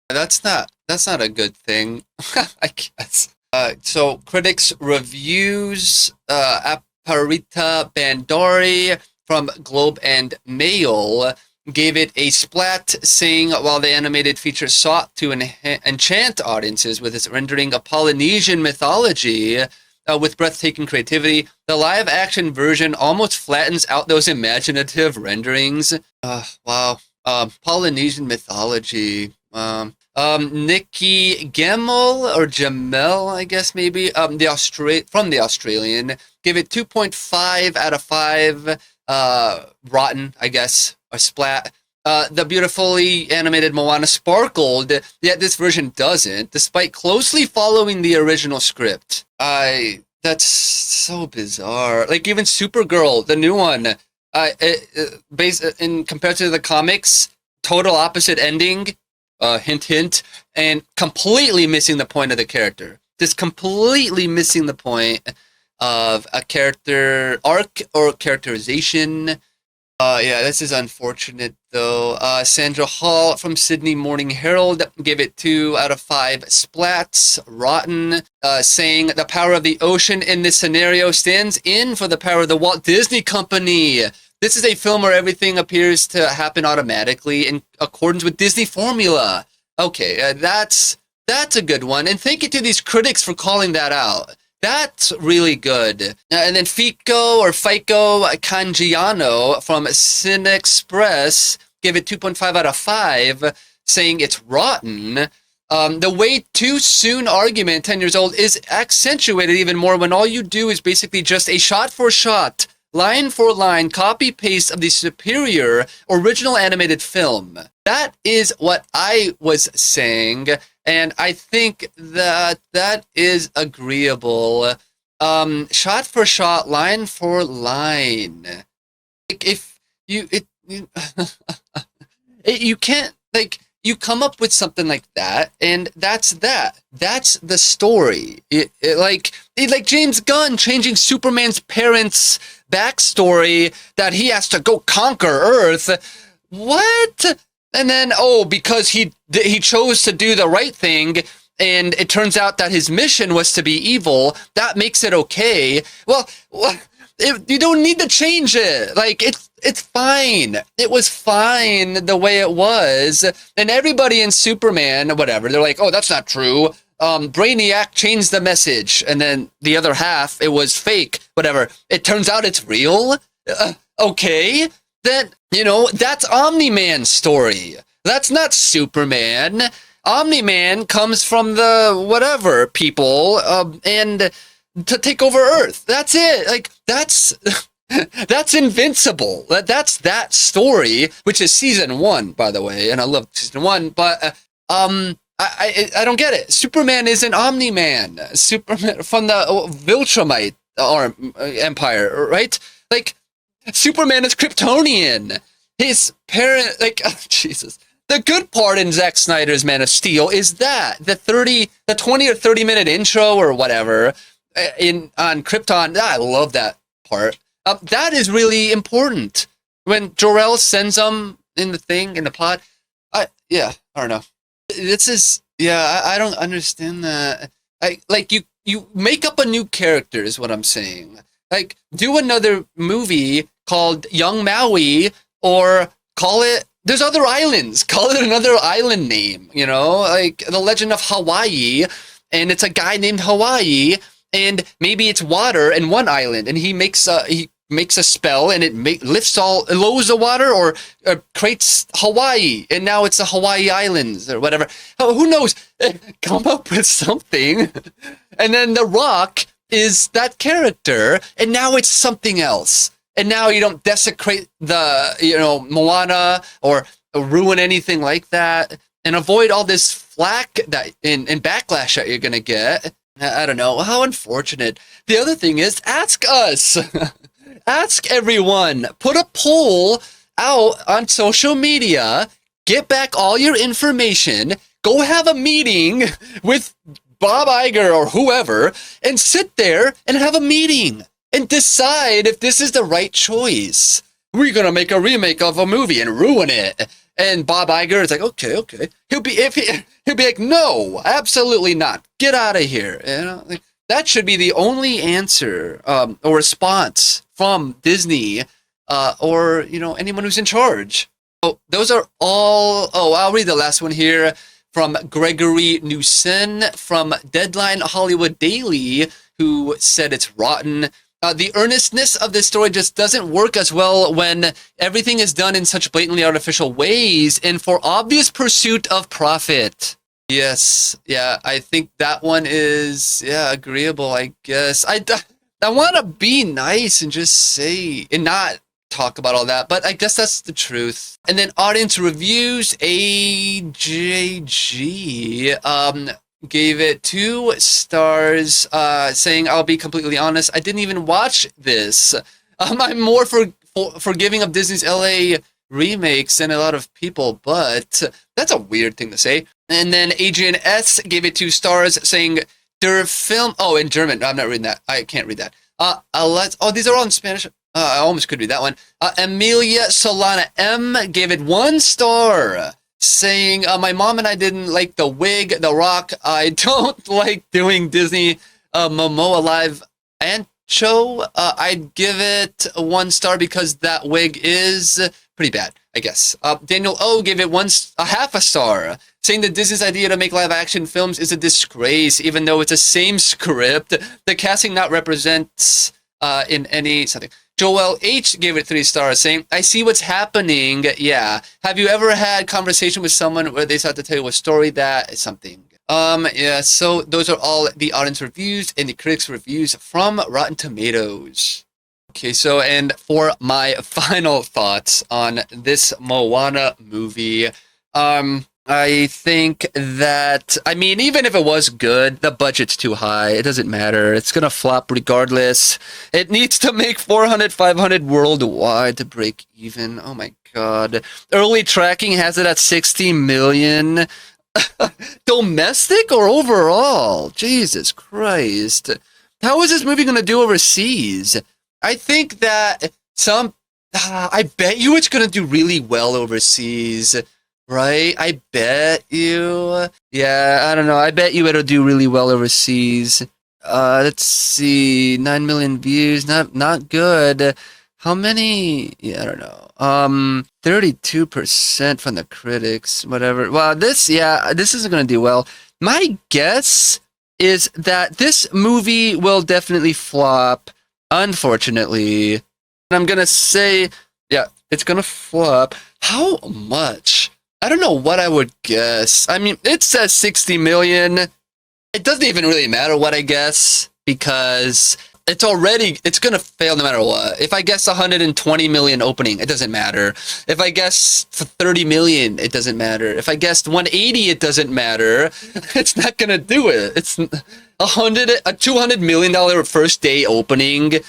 That's not a good thing, I guess. So critics reviews, Aparita Bandari from Globe and Mail gave it a splat, saying while the animated feature sought to enchant audiences with its rendering of Polynesian mythology with breathtaking creativity, the live-action version almost flattens out those imaginative renderings. Wow. Polynesian mythology. Nikki Gemmell, or Jamel, I guess maybe, from the Australian, give it 2.5 out of 5. Rotten, I guess, or splat. The beautifully animated Moana sparkled, yet this version doesn't, despite closely following the original script. That's so bizarre. Like, even Supergirl, the new one, based in compared to the comics, total opposite ending, hint, hint, and completely missing the point of the character. Just completely missing the point of a character arc or characterization. Yeah, this is unfortunate, though. Sandra Hall from Sydney Morning Herald gave it 2 out of 5 splats. Rotten, saying the power of the ocean in this scenario stands in for the power of the Walt Disney Company. This is a film where everything appears to happen automatically in accordance with Disney formula. Okay, that's a good one. And thank you to these critics for calling that out. That's really good. And then Fico Cangiano from Cinexpress gave it 2.5 out of 5, saying it's rotten. The way too soon argument, 10 years old, is accentuated even more when all you do is basically just a shot for shot, line for line, copy paste of the superior original animated film. That is what I was saying, and I think that is agreeable. Shot for shot, line for line. Like, if you you can't, like, you come up with something like that, and that's that. That's the story. Like James Gunn changing Superman's parents' backstory that he has to go conquer Earth. What? And then, because he chose to do the right thing, and it turns out that his mission was to be evil, that makes it okay. Well, you don't need to change it. Like, it's fine. It was fine the way it was. And everybody in Superman, whatever, they're like, oh, that's not true. Brainiac changed the message. And then the other half, it was fake, whatever. It turns out it's real. Okay. Then, that's Omni-Man's story. That's not Superman. Omni-Man comes from the whatever people, and to take over Earth. That's it. Like, that's Invincible. That's that story, which is season 1, by the way, and I love season 1. But I don't get it. Superman is an Omni-Man. Superman from the Viltrumite Empire, right? Like, Superman is Kryptonian. His parent, like, Jesus. The good part in Zack Snyder's Man of Steel is that the 20 or 30 minute intro or whatever on Krypton. I love that part. That is really important. When Jor-El sends them in the pod. I don't know. I don't understand that. You make up a new character is what I'm saying. Like, do another movie called Young Maui or call it, there's other islands. Call it another island name, you know, like The Legend of Hawaii, and it's a guy named Hawaii, and maybe it's water in one island, and he makes a spell, and it lowers the water, or creates Hawaii, and now it's the Hawaii Islands or whatever. Oh, who knows? Come up with something, and then The Rock is that character, and now it's something else. And now you don't desecrate the, Moana or ruin anything like that, and avoid all this flack that and backlash that you're gonna get. I don't know. How unfortunate. The other thing is, ask us. Ask everyone. Put a poll out on social media. Get back all your information. Go have a meeting with Bob Iger or whoever, and sit there and have a meeting and decide if this is the right choice. We're gonna make a remake of a movie and ruin it. And Bob Iger is like, okay. He'll be like, no, absolutely not. Get out of here. Like, that should be the only answer or response from Disney or anyone who's in charge. Oh, those are all. Oh, I'll read the last one here from Gregory Newson from Deadline Hollywood Daily, who said it's rotten. The earnestness of this story just doesn't work as well when everything is done in such blatantly artificial ways and for obvious pursuit of profit. Yes, yeah, I think that one is, agreeable, I guess. I want to be nice and just say, and not talk about all that, but I guess that's the truth. And then audience reviews, AJG, gave it 2 stars, saying, I'll be completely honest, I didn't even watch this. I'm more forgiving of Disney's LA remakes than a lot of people, but that's a weird thing to say. And then Adrian S. gave it 2 stars, saying, their film, in German, I'm not reading that, I can't read that. These are all in Spanish. I almost could read that one. Amelia Solana M. gave it 1 star, saying, my mom and I didn't like the wig, The Rock. I don't like doing Disney Momoa live and show. I'd give it 1 star because that wig is pretty bad, I guess. Daniel O gave it a half a star, saying that Disney's idea to make live action films is a disgrace, even though it's the same script. The casting not represents in any something. Joel H gave it 3 stars, saying, I see what's happening. Yeah. Have you ever had conversation with someone where they start to tell you a story that is something? Yeah, so those are all the audience reviews and the critics reviews from Rotten Tomatoes. Okay, so, and for my final thoughts on this Moana movie, I think that, even if it was good, the budget's too high. It doesn't matter. It's going to flop regardless. It needs to make 400, 500 worldwide to break even. Oh my God. Early tracking has it at 60 million. Domestic or overall? Jesus Christ. How is this movie going to do overseas? I think that I bet you it's going to do really well overseas. Right? I bet you. Yeah, I don't know. I bet you it'll do really well overseas. Let's see. 9 million views. Not good. How many? Yeah, I don't know. 32% from the critics. Whatever. Well, this isn't going to do well. My guess is that this movie will definitely flop, unfortunately. And I'm going to say, it's going to flop. How much? I don't know what I would guess. It says 60 million. It doesn't even really matter what I guess, because it's going to fail no matter what. If I guess 120 million opening, it doesn't matter. If I guess 30 million, it doesn't matter. If I guessed 180, it doesn't matter. It's not going to do it. It's a $200 million first day opening.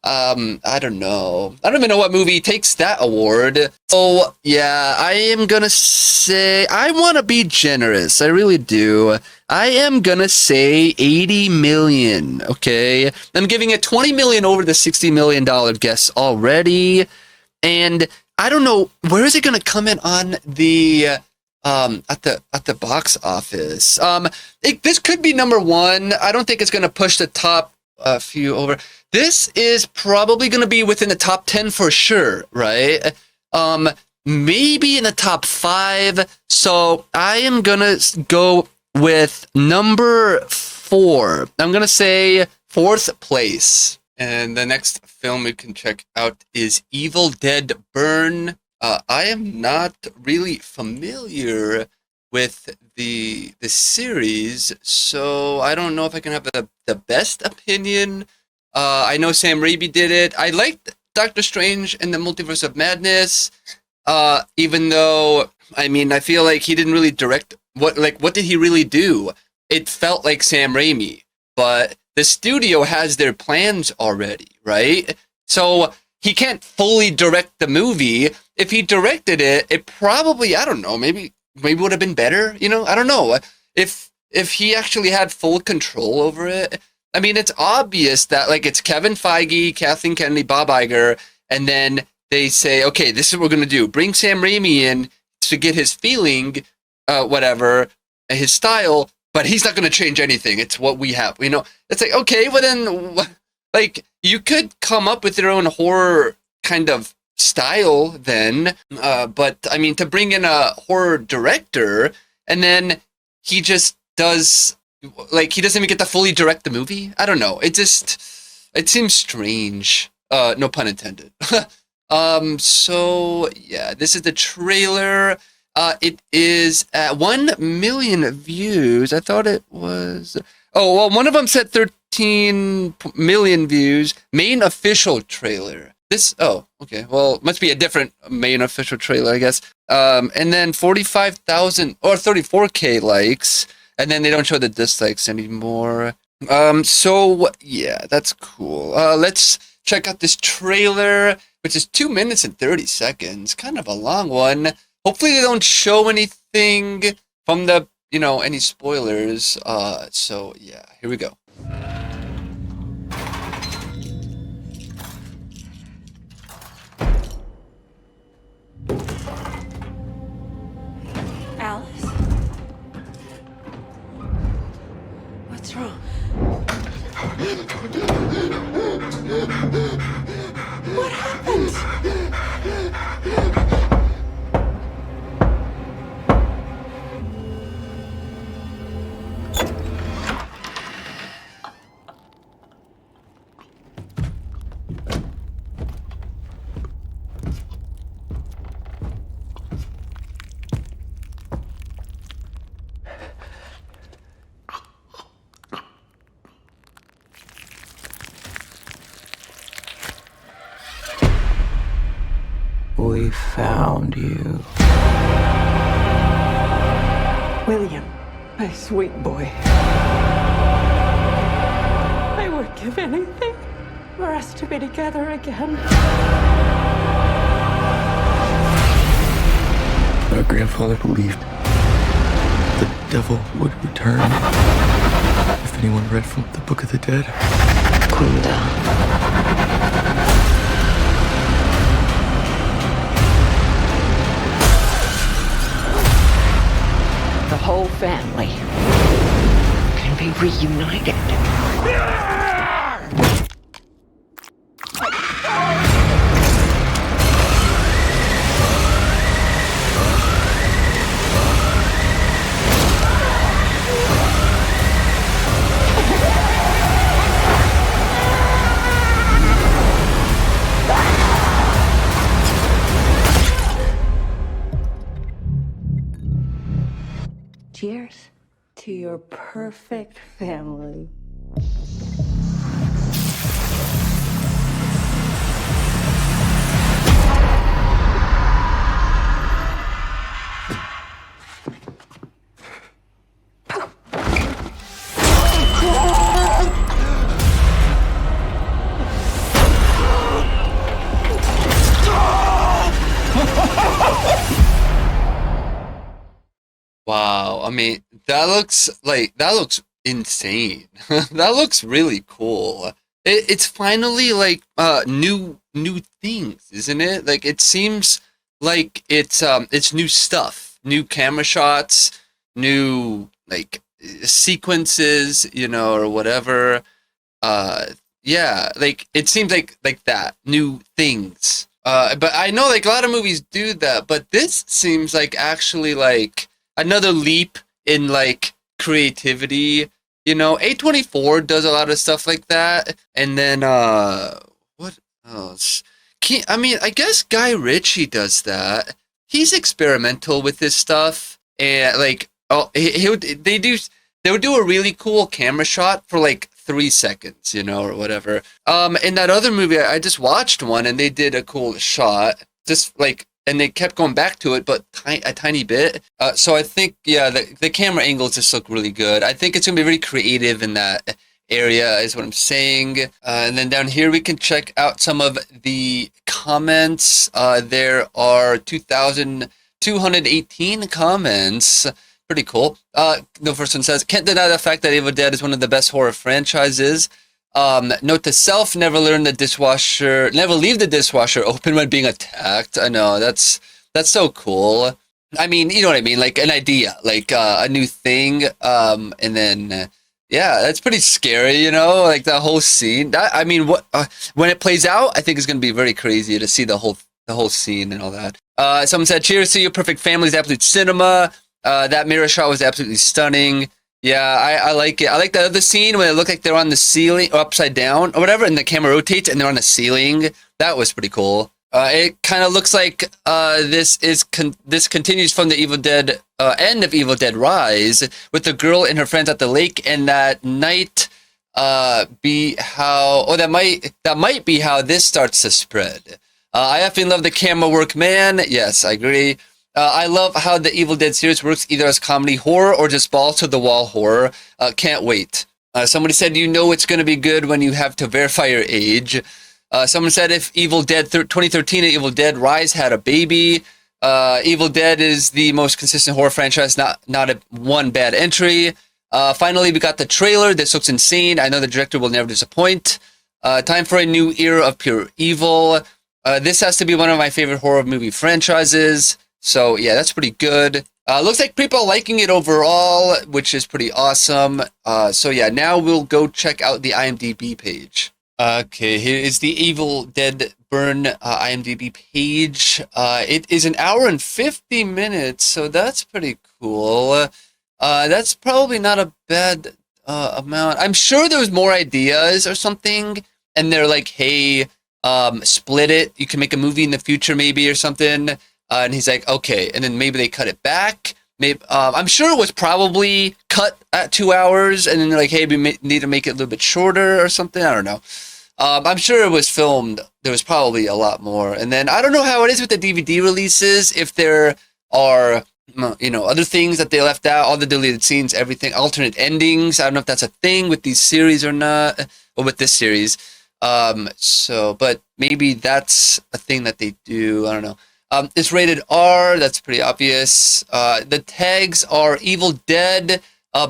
I don't know. I don't even know what movie takes that award. So, yeah, I am gonna say, I want to be generous. I really do. I am gonna say 80 million, okay? I'm giving it 20 million over the $60 million guess already. And I don't know, where is it gonna come in on the, at the box office? This could be number 1. I don't think it's gonna push the top few over. This is probably going to be within the top 10 for sure, right? maybe in the top 5. So I am gonna go with number 4. I'm gonna say 4th place. And the next film we can check out is Evil Dead Burn. I am not really familiar with the series, so I don't know if I can have the best opinion. I know Sam Raimi did it. I liked Doctor Strange and the Multiverse of Madness, even though, I mean, I feel like he didn't really direct. What did he really do? It felt like Sam Raimi, but the studio has their plans already, right? So he can't fully direct the movie. If he directed it, it probably, I don't know, maybe would have been better, you know? I don't know. If he actually had full control over it. I mean, it's obvious that, like, it's Kevin Feige, Kathleen Kennedy, Bob Iger, and then they say, okay, this is what we're going to do. Bring Sam Raimi in to get his feeling, whatever, his style, but he's not going to change anything. It's what we have, you know? It's like, okay, well then, like, you could come up with your own horror kind of style then, but, I mean, to bring in a horror director, and then he just does, like, he doesn't even get to fully direct the movie? I don't know. It seems strange. No pun intended. So, yeah, this is the trailer. It is at 1 million views. I thought it was... Oh, well, one of them said 13 million views. Main official trailer. This... Oh, okay. Well, must be a different main official trailer, I guess. And then 45,000 or 34K likes. And then they don't show the dislikes anymore. So, yeah, that's cool. Let's check out this trailer, which is 2 minutes and 30 seconds. Kind of a long one. Hopefully they don't show anything from the, you know, any spoilers. So, yeah, here we go. Alice? What's wrong? What happened? We found you. William, my sweet boy. I would give anything for us to be together again. Our grandfather believed the devil would return if anyone read from the Book of the Dead. Calm down. The whole family can be reunited. Cheers to your perfect family. Wow, I mean, that looks insane. That looks really cool. It's finally like new things, isn't it? Like, it seems like it's new stuff, new camera shots, new like sequences, you know, or whatever. Yeah, like it seems like that, new things. But I know like a lot of movies do that, but this seems like actually like another leap in like creativity. You know, A24 does a lot of stuff like that, and then what else? I mean, I guess Guy Ritchie does that. He's experimental with this stuff, and like, oh, they would do a really cool camera shot for like 3 seconds, you know, or whatever. In that other movie, I just watched one, and they did a cool shot, just like, and they kept going back to it, but a tiny bit. So I think, yeah, the camera angles just look really good. I think it's gonna be very creative in that area, is what I'm saying. And then down here we can check out some of the comments. There are 2,218 comments. Pretty cool. The first one says, can't deny the fact that Evil Dead is one of the best horror franchises. Note to self, never leave the dishwasher open when being attacked. I know, that's so cool. I mean, you know what I mean? Like an idea, like a new thing. And then, yeah, that's pretty scary, you know, like the whole scene. I mean, when it plays out, I think it's going to be very crazy to see the whole scene and all that. Someone said, cheers to your perfect family's absolute cinema. That mirror shot was absolutely stunning. Yeah, I like it. I like the other scene when it looked like they're on the ceiling, or upside down, or whatever, and the camera rotates and they're on the ceiling. That was pretty cool. It kind of looks like this continues from the Evil Dead end of Evil Dead Rise, with the girl and her friends at the lake, and that might be how this starts to spread. I often love the camera work, man. Yes, I agree. I love how the Evil Dead series works, either as comedy horror or just balls to the wall horror. Can't wait. Somebody said, you know it's going to be good when you have to verify your age. Someone said, if Evil Dead 2013 and Evil Dead Rise had a baby, Evil Dead is the most consistent horror franchise, not one bad entry. Finally, we got the trailer. This looks insane. I know the director will never disappoint. Time for a new era of pure evil. This has to be one of my favorite horror movie franchises. So yeah, that's pretty good. Looks like people are liking it overall, which is pretty awesome. So yeah, now we'll go check out the IMDb page. Okay, here is the Evil Dead Burn IMDb page. It is an hour and 50 minutes, so that's pretty cool. That's probably not a bad amount. I'm sure there was more ideas or something, and they're like, hey, split it. You can make a movie in the future maybe or something. And he's like, okay. And then maybe they cut it back. Maybe I'm sure it was probably cut at 2 hours. And then they're like, hey, we need to make it a little bit shorter or something. I don't know. I'm sure it was filmed. There was probably a lot more. And then I don't know how it is with the DVD releases. If there are, you know, other things that they left out, all the deleted scenes, everything, alternate endings. I don't know if that's a thing with these series or not, or with this series. But maybe that's a thing that they do. I don't know. It's rated R. That's pretty obvious. The tags are Evil Dead,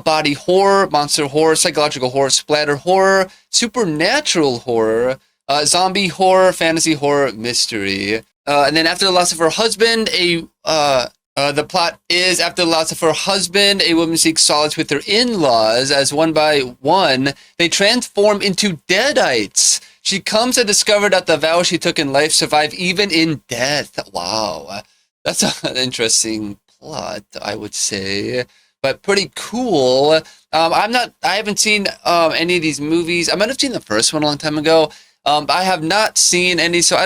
body horror, monster horror, psychological horror, splatter horror, supernatural horror, zombie horror, fantasy horror, mystery. And then after the loss of her husband, the plot is after the loss of her husband, a woman seeks solace with her in-laws as one by one they transform into deadites. She comes to discover that the vows she took in life survive even in death. Wow. That's an interesting plot, I would say. But pretty cool. I haven't seen any of these movies. I might have seen the first one a long time ago. I have not seen any, so I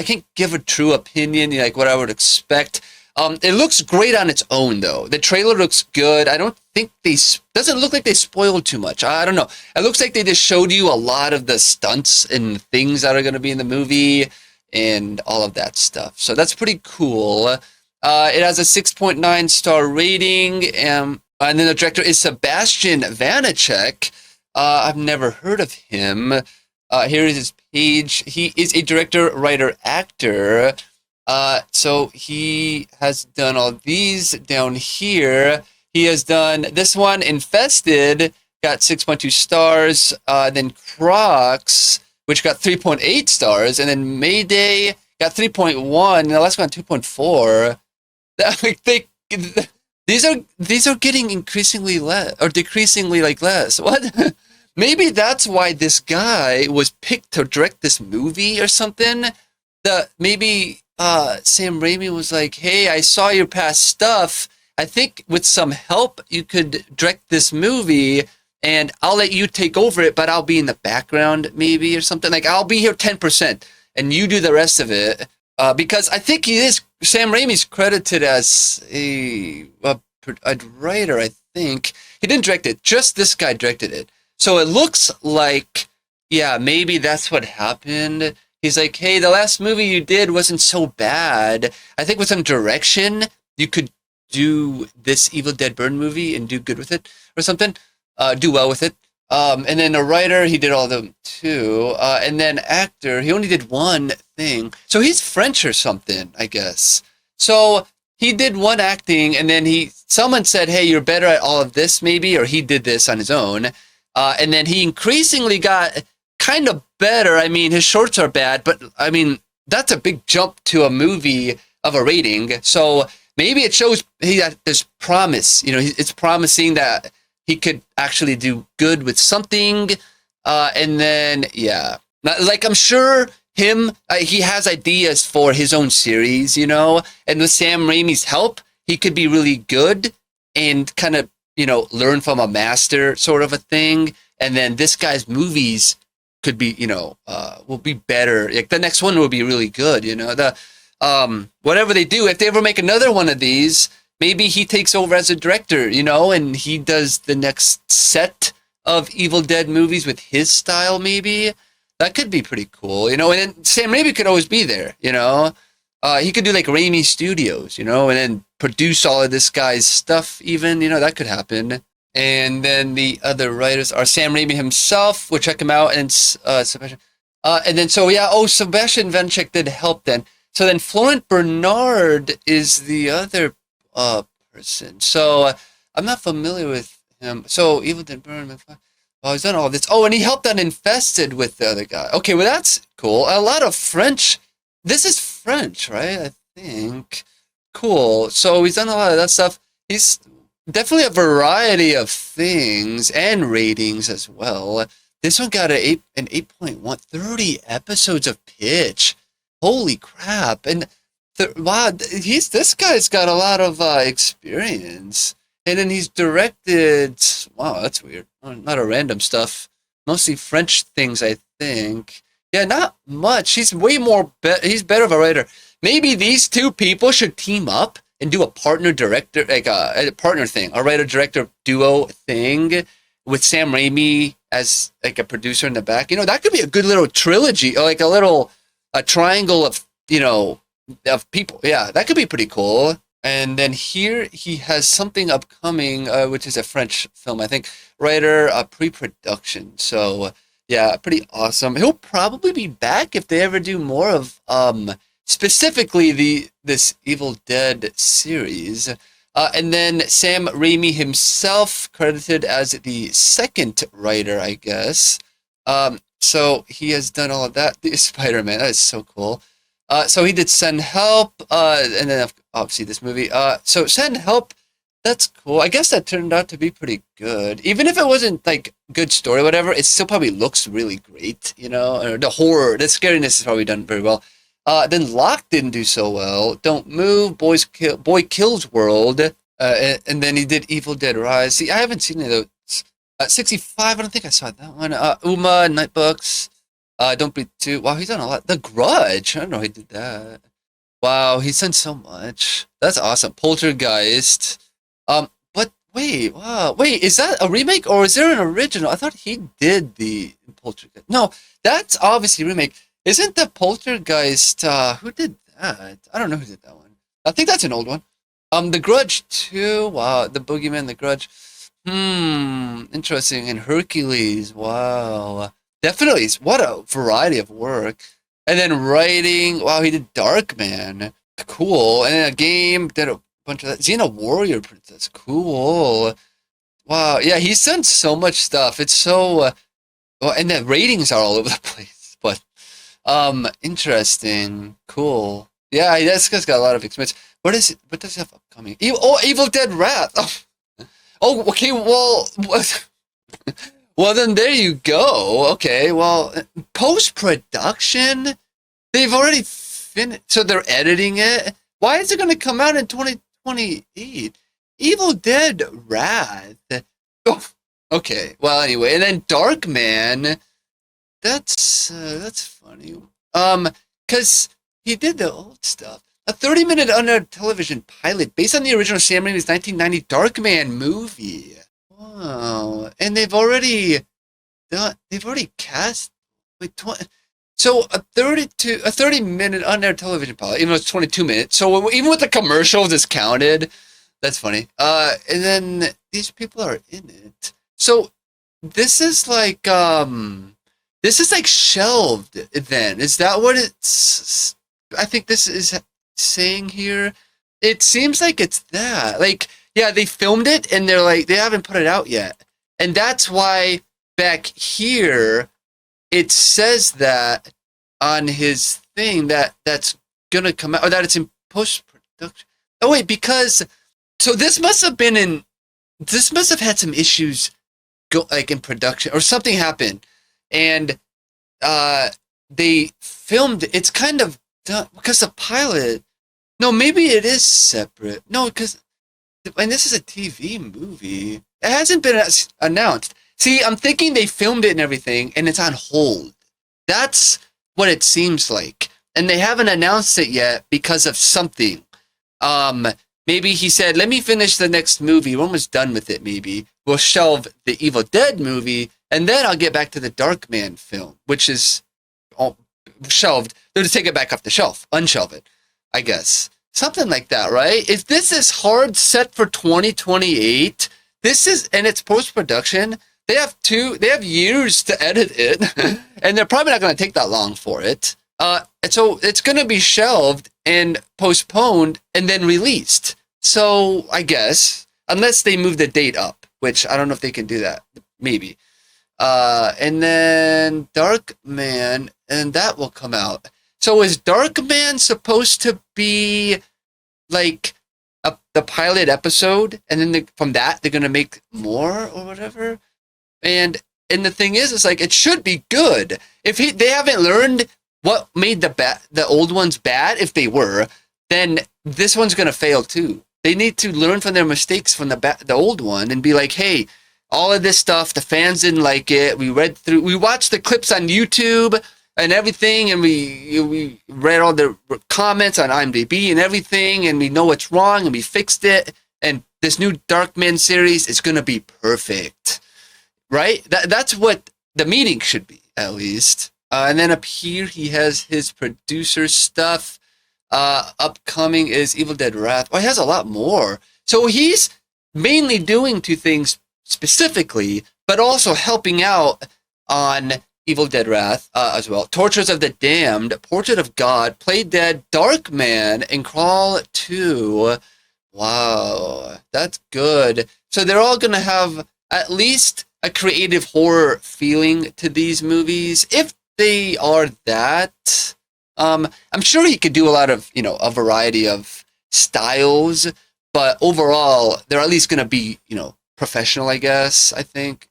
can't give a true opinion, like what I would expect. It looks great on its own, though. The trailer looks good. I don't think doesn't look like they spoiled too much. I don't know. It looks like they just showed you a lot of the stunts and things that are going to be in the movie and all of that stuff. So that's pretty cool. It has a 6.9 star rating. And then the director is Sebastian Vanacek. I've never heard of him. Here is his page. He is a director, writer, actor. So he has done all these down here. He has done this one, Infested, got 6.2 stars. Then Crocs, which got 3.8 stars. And then Mayday got 3.1. And the last one got 2.4. These are getting increasingly less, or decreasingly like less. What? Maybe that's why this guy was picked to direct this movie or something. maybe Sam Raimi was like, hey, I saw your past stuff. I think with some help you could direct this movie, and I'll let you take over it, but I'll be in the background maybe or something. Like I'll be here 10% and you do the rest of it. Because I think Sam Raimi's credited as a writer, I think. He didn't direct it, just this guy directed it. So it looks like, yeah, maybe that's what happened. He's like, hey, the last movie you did wasn't so bad. I think with some direction, you could do this Evil Dead Burn movie and do good with it or something. Do well with it. And then a writer, he did all of them too. And then actor, he only did one thing. So he's French or something, I guess. So he did one acting, and then someone said, hey, you're better at all of this maybe, or he did this on his own. And then he increasingly got kind of better. I mean, his shorts are bad, but I mean, that's a big jump to a movie of a rating. So maybe it shows there's promise. You know, it's promising that he could actually do good with something. And then, yeah. Like, I'm sure he has ideas for his own series, you know? And with Sam Raimi's help, he could be really good and kind of, you know, learn from a master sort of a thing. And then this guy's movies could be, you know, will be better. Like the next one will be really good, you know? Whatever they do, if they ever make another one of these, maybe he takes over as a director, you know, and he does the next set of Evil Dead movies with his style, maybe. That could be pretty cool, you know, and then Sam Raimi could always be there, you know. He could do like Raimi Studios, you know, and then produce all of this guy's stuff even, you know, that could happen. And then the other writers are Sam Raimi himself, we'll check him out, and Sebastian. And then, so yeah, Sebastian Vanchek did help then. So then Florent Bernard is the other person. So I'm not familiar with him. So Evil Dead Burn. Oh, he's done all this. Oh, and he helped on Infested with the other guy. Okay, well that's cool. A lot of French. This is French, right? I think. Cool. So he's done a lot of that stuff. He's definitely a variety of things and ratings as well. This one got an 8.1. 30 episodes of pitch. Holy crap. And wow, this guy's got a lot of experience. And then he's directed, wow, that's weird. Not a random stuff. Mostly French things, I think. Yeah, not much. He's way more, he's better of a writer. Maybe these two people should team up and do a partner director, like a partner thing, a writer-director duo thing with Sam Raimi as like a producer in the back. You know, that could be a good little trilogy, or like a triangle of, you know, of people. Yeah, that could be pretty cool. And then here he has something upcoming, which is a French film, I think. Writer, pre-production. So, yeah, pretty awesome. He'll probably be back if they ever do more of, specifically this Evil Dead series. And then Sam Raimi himself, credited as the second writer, I guess. So he has done all of that. The Spider-Man, that is so cool. So he did Send Help, and then obviously this movie. So Send Help, that's cool. I guess that turned out to be pretty good. Even if it wasn't like good story or whatever, it still probably looks really great, you know? Or the horror, the scariness is probably done very well. Then Lock didn't do so well. Don't Move, Boy Kills World, and then he did Evil Dead Rise. See, I haven't seen any of those. 65, I don't think I saw that one. Uma, Nightbooks. Don't Breathe 2. Wow, he's done a lot. The Grudge. I don't know he did that. Wow, he's done so much. That's awesome. Poltergeist. But wait, wow. Wait, is that a remake or is there an original? I thought he did the Poltergeist. No, that's obviously a remake. Isn't the Poltergeist, who did that? I don't know who did that one. I think that's an old one. The Grudge 2. Wow, The Boogeyman, The Grudge. Interesting. And Hercules. Wow. Definitely. What a variety of work. And then writing. Wow, he did Darkman. Cool. And then a game. Did a bunch of that. Xena Warrior Princess. Cool. Wow. Yeah, he's done so much stuff. It's so... well, and the ratings are all over the place. But, interesting. Cool. Yeah, this guy's got a lot of experience. What is it? What does he have upcoming? Evil Dead Wrath. Oh, okay, well... Well, then there you go. Okay, well, post-production, they've already so they're editing it. Why is it going to come out in 2028? Evil Dead Wrath. Oh, okay. Well, anyway, and then Darkman. That's funny. Because he did the old stuff. A 30-minute unaired television pilot based on the original Sam Raimi's 1990 Darkman movie. Wow. And they've already cast like so a 30-minute unaired television pilot, even though it's 22 minutes. So even with the commercials, it's counted. That's funny. And then these people are in it. So this is like shelved then. Is that what it's? I think this is saying here. It seems like it's that. Like, yeah, they filmed it and they're like, they haven't put it out yet. And that's why back here it says that on his thing that's gonna come out, or that it's in post-production. Oh wait, because so this must have had some issues like in production or something happened. And they filmed it's kind of done because the pilot. No, maybe it is separate. No, because and this is a TV movie. It hasn't been announced. See, I'm thinking they filmed it and everything, and it's on hold. That's what it seems like, and they haven't announced it yet because of something. Maybe he said, "Let me finish the next movie. We're almost done with it. Maybe we'll shelve the Evil Dead movie." And then I'll get back to the Darkman film, which is all shelved. They'll just take it back off the shelf, unshelve it, I guess. Something like that, right? If this is hard set for 2028, and it's post-production, they have years to edit it, and they're probably not going to take that long for it. And so it's going to be shelved and postponed and then released. So I guess, unless they move the date up, which I don't know if they can do that. Maybe. And then Darkman, and that will come out. So is Darkman supposed to be like the pilot episode, and then from that they're gonna make more or whatever? And the thing is, it's like it should be good. If they haven't learned what made the old ones bad, if they were, then this one's gonna fail too. They need to learn from their mistakes from the old one and be like, hey. All of this stuff, the fans didn't like it. We watched the clips on YouTube and everything, and we read all the comments on IMDb and everything, and we know what's wrong, and we fixed it. And this new Darkman series is gonna be perfect, right? That's what the meeting should be, at least. And then up here, he has his producer stuff. Upcoming is Evil Dead Wrath. Oh, he has a lot more. So he's mainly doing two things specifically, but also helping out on Evil Dead Wrath as well. Tortures of the Damned, Portrait of God, Play Dead, Darkman, and Crawl 2. Wow, that's good. So they're all going to have at least a creative horror feeling to these movies. If they are that, I'm sure he could do a lot of, a variety of styles, but overall, they're at least going to be, professional, I guess, I think.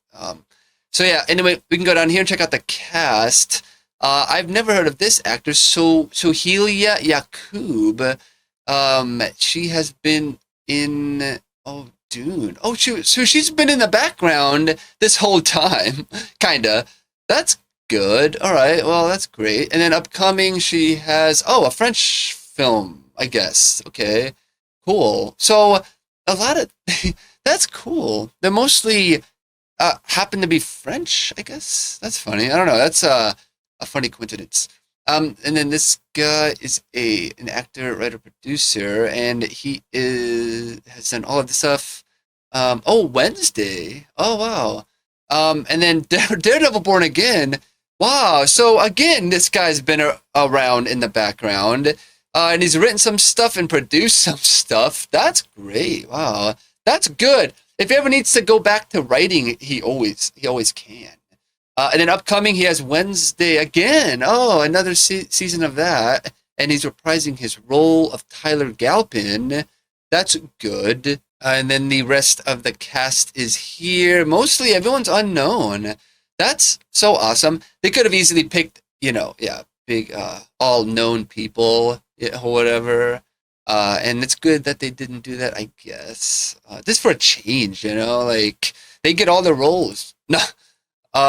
So yeah, anyway, we can go down here and check out the cast. I've never heard of this actor, Sohelia Yacoub. She has been in Dune. So she's been in the background this whole time, kinda. That's good. All right, well, that's great. And then upcoming, she has a French film, I guess. Okay, cool. So a lot of that's cool. They're mostly happen to be French, I guess. That's funny. I don't know. That's a funny coincidence. And then this guy is an actor, writer, producer, and he has done all of the stuff. Wednesday. Oh wow. And then Daredevil Born Again. Wow. So again, this guy's been around in the background, and he's written some stuff and produced some stuff. That's great. Wow. That's good. If he ever needs to go back to writing, he always can. And then upcoming, he has Wednesday again. Oh, another season of that. And he's reprising his role of Tyler Galpin. That's good. And then the rest of the cast is here. Mostly everyone's unknown. That's so awesome. They could have easily picked, big, all known people or whatever. And it's good that they didn't do that, I guess. Just for a change, like they get all the roles. No,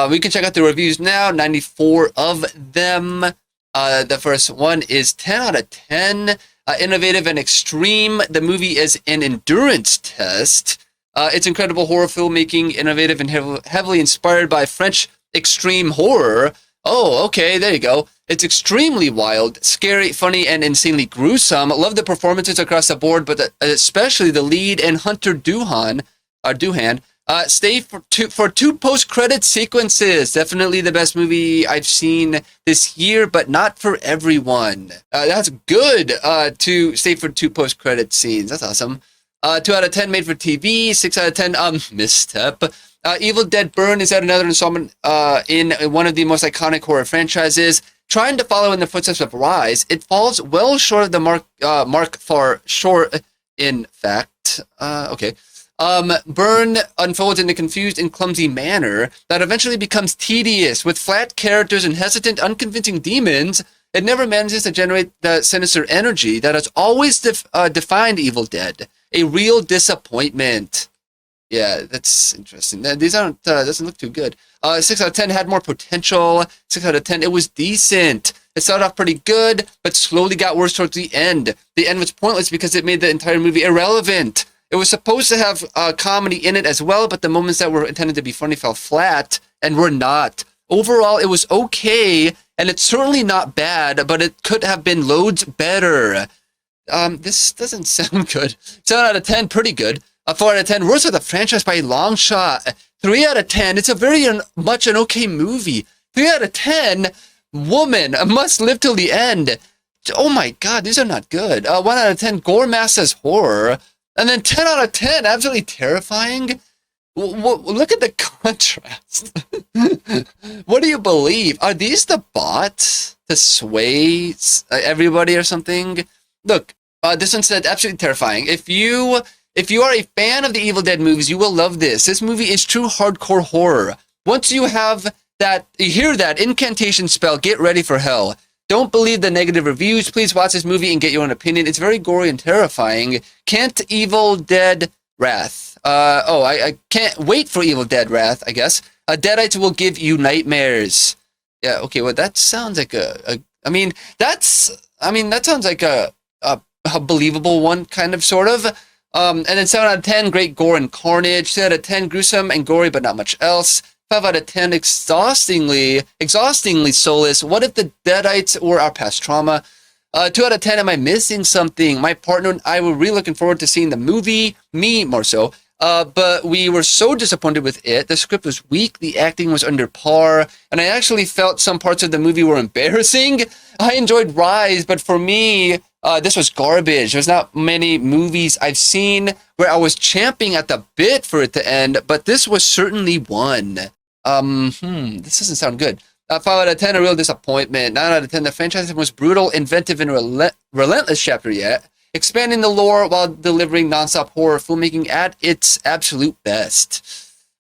we can check out the reviews now. 94 of them. The first one is 10 out of 10. Innovative and extreme. The movie is an endurance test. It's incredible horror filmmaking, innovative and heavily inspired by French extreme horror. Oh, okay, there you go. It's extremely wild, scary, funny, and insanely gruesome. Love the performances across the board, but especially the lead and Hunter Doohan. Stay for two post-credit sequences. Definitely the best movie I've seen this year, but not for everyone. That's good to stay for 2 post-credit scenes. That's awesome. 2 out of 10 made for TV. 6 out of 10 misstep. Evil Dead Burn is yet another installment in one of the most iconic horror franchises. Trying to follow in the footsteps of Rise, it falls well short of the mark far short, in fact. Okay. Burn unfolds in a confused and clumsy manner that eventually becomes tedious. With flat characters and hesitant, unconvincing demons, it never manages to generate the sinister energy that has always defined Evil Dead. A real disappointment. Yeah, that's interesting. These aren't, doesn't look too good. 6 out of 10 had more potential. 6 out of 10, it was decent. It started off pretty good, but slowly got worse towards the end. The end was pointless because it made the entire movie irrelevant. It was supposed to have comedy in it as well, but the moments that were intended to be funny fell flat and were not. Overall, it was okay, and it's certainly not bad, but it could have been loads better. This doesn't sound good. 7 out of 10, pretty good. 4 out of 10, worst of the franchise by a long shot. 3 out of 10, it's a very much an okay movie. 3 out of 10, woman, must live till the end. Oh my god, these are not good. 1 out of 10, gore mask as horror. And then 10 out of 10, absolutely terrifying. Look at the contrast. What do you believe? Are these the bots to sway everybody or something? Look, this one said absolutely terrifying. If you are a fan of the Evil Dead movies, you will love this. This movie is true hardcore horror. Once you hear that incantation spell, get ready for hell. Don't believe the negative reviews. Please watch this movie and get your own opinion. It's very gory and terrifying. Can't Evil Dead Wrath. I can't wait for Evil Dead Wrath, I guess. Deadites will give you nightmares. Yeah, okay, well, that sounds like that sounds like a believable one, kind of, sort of. And then 7 out of 10, great gore and carnage. 2 out of 10, gruesome and gory, but not much else. 5 out of 10, exhaustingly soulless. What if the Deadites were our past trauma? 2 out of 10, am I missing something? My partner and I were really looking forward to seeing the movie. Me, more so. But we were so disappointed with it. The script was weak, the acting was under par, and I actually felt some parts of the movie were embarrassing. I enjoyed Rise, but for me, this was garbage. There's not many movies I've seen where I was champing at the bit for it to end, but this was certainly one. This doesn't sound good. 5 out of 10, a real disappointment. 9 out of 10, the franchise was brutal, inventive, and relentless chapter yet, expanding the lore while delivering nonstop horror filmmaking at its absolute best.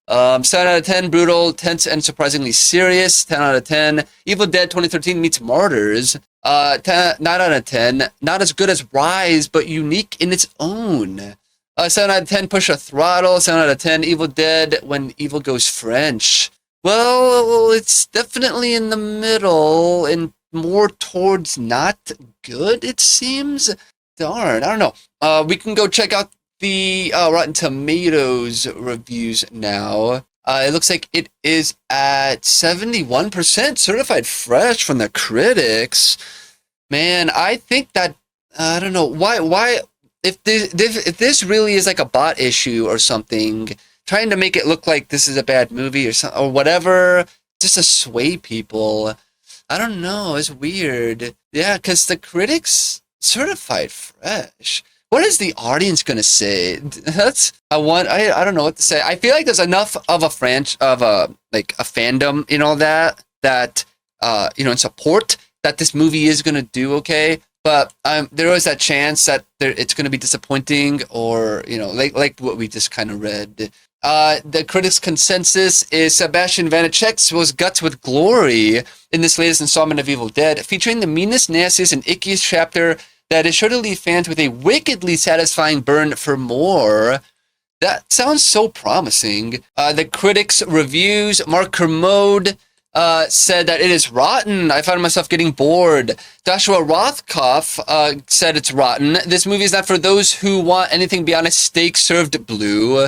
7 out of 10, brutal, tense, and surprisingly serious. 10 out of 10, Evil Dead 2013 meets Martyrs. 9 out of 10, not as good as Rise, but unique in its own. 7 out of 10, Push a Throttle. 7 out of 10, Evil Dead When Evil Goes French. Well, it's definitely in the middle and more towards not good, it seems. Darn, I don't know. We can go check out the Rotten Tomatoes reviews now. It looks like it is at 71% certified fresh from the critics. Man, I think that, I don't know, why, if this really is like a bot issue or something, trying to make it look like this is a bad movie or something, or whatever, just to sway people. I don't know, it's weird. Yeah, because the critics certified fresh. What is the audience gonna say? That's I don't know what to say. I feel like there's enough of a fandom in all that in support that this movie is gonna do okay. But there is that chance that it's gonna be disappointing, or like what we just kind of read. The critics' consensus is Sebastian Vanacek was guts with glory in this latest installment of Evil Dead, featuring the meanest, nastiest, and ickiest chapter that is sure to leave fans with a wickedly satisfying burn for more. That sounds so promising. The critics' reviews, Mark Kermode said that it is rotten. I found myself getting bored. Joshua Rothkopf said it's rotten. This movie is not for those who want anything beyond a steak served blue.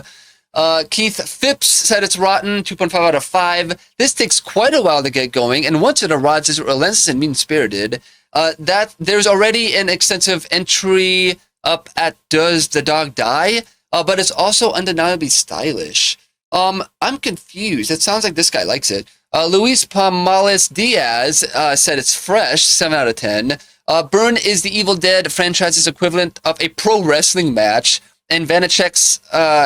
Keith Phipps said it's rotten, 2.5 out of 5. This takes quite a while to get going, and once it arrives, it's relentless and mean-spirited. That there's already an extensive entry up at Does the Dog Die? But it's also undeniably stylish. I'm confused. It sounds like this guy likes it. Luis Pomales Diaz said it's fresh, 7 out of 10. Burn is the Evil Dead franchise's equivalent of a pro wrestling match, and Vanacek's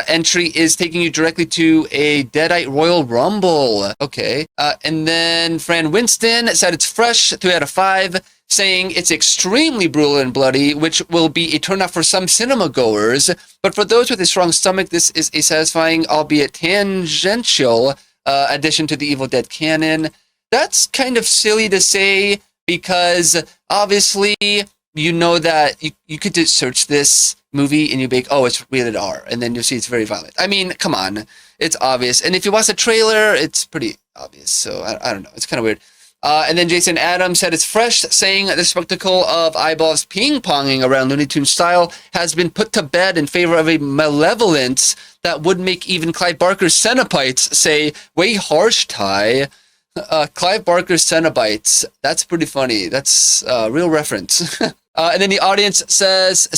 entry is taking you directly to a Deadite Royal Rumble. Okay. And then Fran Winston said it's fresh, 3 out of 5, saying it's extremely brutal and bloody, which will be a turnoff for some cinema goers. But for those with a strong stomach, this is a satisfying, albeit tangential, addition to the Evil Dead canon. That's kind of silly to say because obviously you know that you could just search this movie and you'd be like, oh, it's rated R, and then you'll see it's very violent. I mean, come on, it's obvious. And if you watch the trailer, it's pretty obvious. So I don't know, it's kind of weird. And then Jason Adams said it's fresh, saying the spectacle of eyeballs ping-ponging around Looney Tunes style has been put to bed in favor of a malevolence that would make even Clive Barker's Cenobites say, way harsh, Ty. Clive Barker's Cenobites. That's pretty funny. That's a real reference. And then the audience says,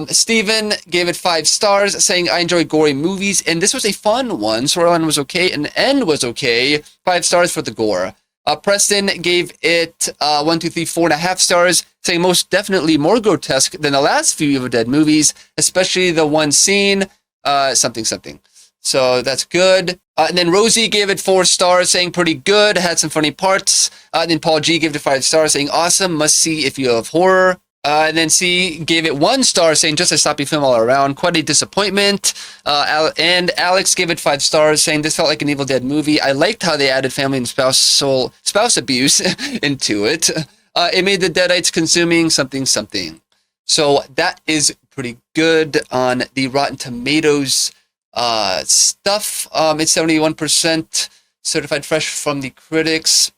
Steven gave it 5 stars, saying, I enjoy gory movies, and this was a fun one. Storyline was okay, and the end was okay. 5 stars for the gore. Preston gave it 4.5 stars, saying most definitely more grotesque than the last few Evil Dead movies, especially the one scene, something. So that's good. And then Rosie gave it 4 stars, saying pretty good, had some funny parts. And then Paul G gave it 5 stars, saying awesome, must see if you love horror. And then C gave it 1 star, saying just a sloppy film all around, quite a disappointment. And Alex gave it 5 stars, saying this felt like an Evil Dead movie. I liked how they added family and spouse abuse into it. It made the Deadites consuming something. So that is pretty good on the Rotten Tomatoes stuff. It's 71% certified fresh from the critics.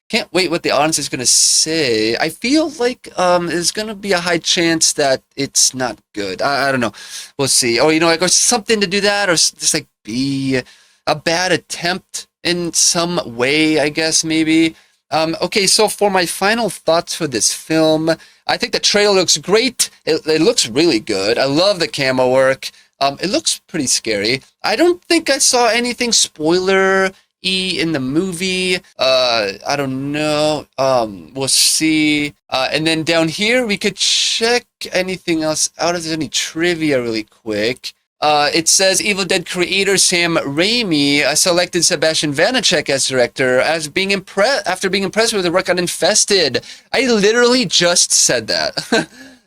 Can't wait what the audience is going to say. I feel like there's going to be a high chance that it's not good. I don't know. We'll see. Or, like or something to do that, or just like be a bad attempt in some way, I guess, maybe. Okay, so for my final thoughts for this film, I think the trailer looks great. It looks really good. I love the camera work. It looks pretty scary. I don't think I saw anything spoiler-y in the movie. I don't know. We'll see. And then down here, we could check anything else out if there's any trivia really quick. It says Evil Dead creator Sam Raimi selected Sebastian Vanacek as director after being impressed with the work on Infested. I literally just said that.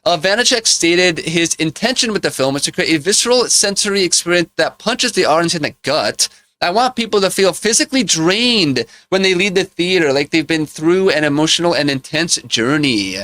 Vanacek stated his intention with the film was to create a visceral sensory experience that punches the audience in the gut. I want people to feel physically drained when they leave the theater, like they've been through an emotional and intense journey.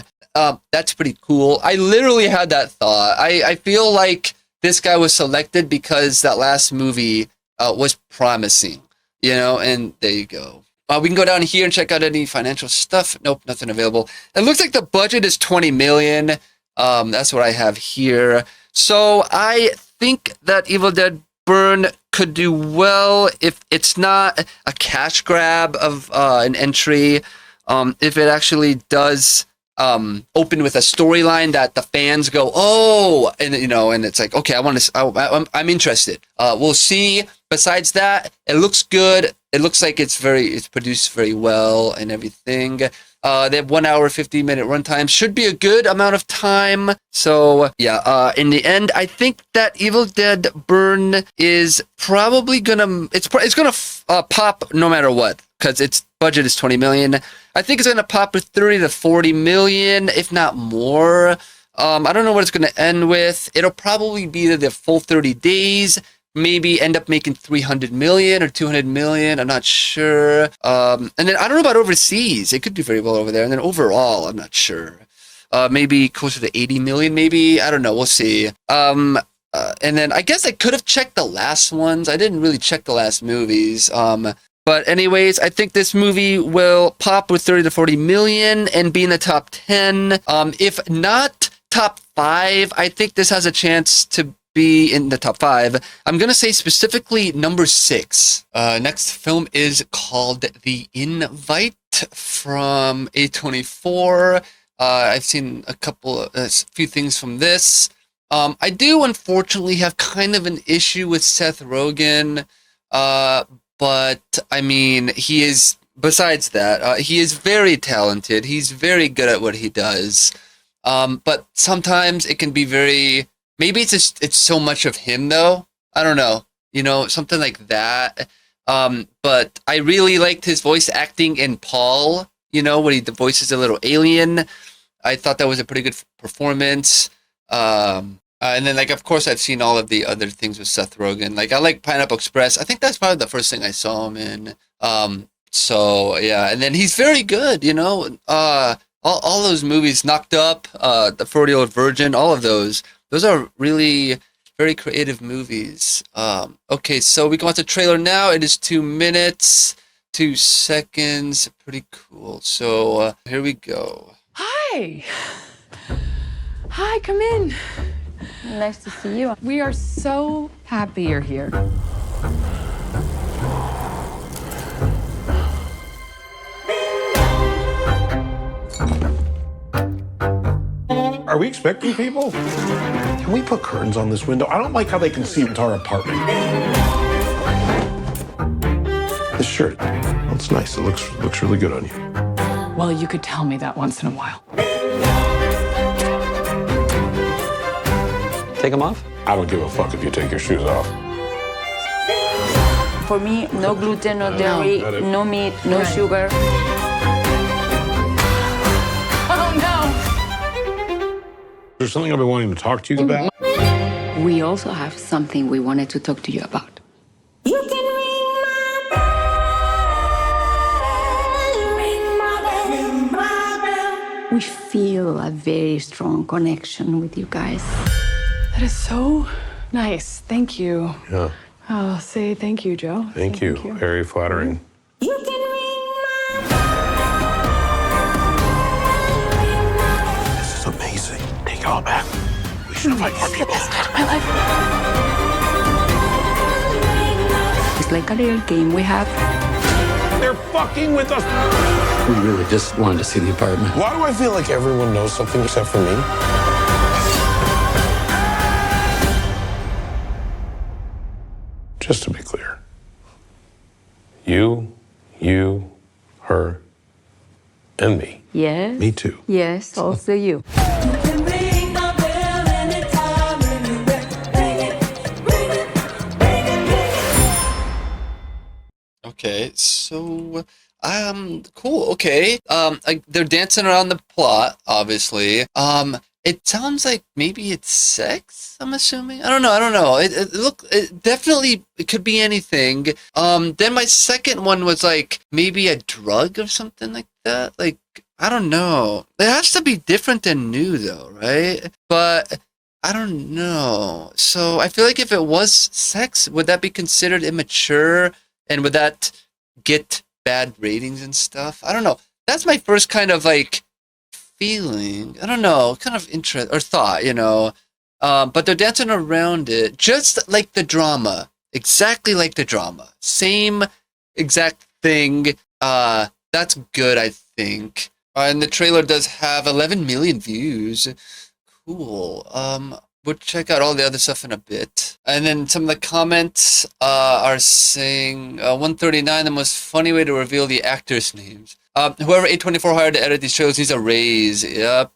That's pretty cool. I literally had that thought. I feel like this guy was selected because that last movie was promising, and there you go. We can go down here and check out any financial stuff. Nope, nothing available. It looks like the budget is $20 million. That's what I have here. So I think that Evil Dead Burn could do well if it's not a cash grab of an entry. If it actually does open with a storyline that the fans go, oh, and and it's like, okay, I'm interested. We'll see. Besides that, it looks good. It looks like it's produced very well and everything. They have 1 hour, 50-minute runtime. Should be a good amount of time. So, yeah, in the end, I think that Evil Dead Burn is probably gonna pop no matter what, because its budget is $20 million. I think it's gonna pop with $30 to $40 million, if not more. I don't know what it's going to end with. It'll probably be the full 30 days. Maybe end up making 300 million or 200 million. I'm not sure. And then I don't know about overseas. It could do very well over there. And then overall, I'm not sure. Maybe closer to 80 million, maybe. I don't know. We'll see. And then I guess I could have checked the last ones. I didn't really check the last movies. But anyways, I think this movie will pop with 30 to 40 million and be in the top 10. If not top 5, I think this has a chance to be in the top 5. I'm going to say specifically number 6. Next film is called The Invite from A24. I've seen a few things from this. I do unfortunately have kind of an issue with Seth Rogen. But I mean, he is, besides that, he is very talented. He's very good at what he does. But sometimes it can be maybe it's so much of him though. I don't know, something like that. But I really liked his voice acting in Paul, when he voices a little alien. I thought that was a pretty good performance. And then, of course, I've seen all of the other things with Seth Rogen. I like Pineapple Express. I think that's probably the first thing I saw him in. So, yeah. And then he's very good, all those movies, Knocked Up, The 40-Year-Old Virgin, all of those. Those are really very creative movies. Okay, so we go on to trailer now. It is 2 minutes, 2 seconds. Pretty cool. So, here we go. Hi. Hi, come in. Nice to see you. We are so happy you're here. Are we expecting people? Can we put curtains on this window? I don't like how they can see into our apartment. This shirt, it's nice. It looks really good on you. Well, you could tell me that once in a while. Take them off? I don't give a fuck if you take your shoes off. For me, no gluten, no dairy, no meat, no sugar. Oh, no. There's something I've been wanting to talk to you about. We also have something we wanted to talk to you about. You can ring my bell. We feel a very strong connection with you guys. That is so nice. Thank you. Yeah. I'll say thank you, Joe. Thank you. Very flattering. You can ring This is amazing. Take it all back. We should invite more people. Best night of my life. It's like a little game we have. They're fucking with us. We really just wanted to see the apartment. Why do I feel like everyone knows something except for me? Just to be clear, you, her, and me. Yes. Me too. Yes, also you. Okay, so cool. Okay, they're dancing around the plot, obviously. It sounds like maybe it's sex, I'm assuming. I don't know. It definitely, it could be anything. Then my second one was maybe a drug or something like that. I don't know. It has to be different than new though, right? But I don't know. So I feel like if it was sex, would that be considered immature? And would that get bad ratings and stuff? I don't know. That's my first kind of feeling. I don't know, kind of interest or thought, but they're dancing around it just like the drama, exactly like the drama, same exact thing. That's good, I think. And the trailer does have 11 million views. Cool. We'll check out all the other stuff in a bit. And then some of the comments are saying 139, the most funny way to reveal the actors' names. Whoever A24 hired to edit these shows needs a raise. Yep.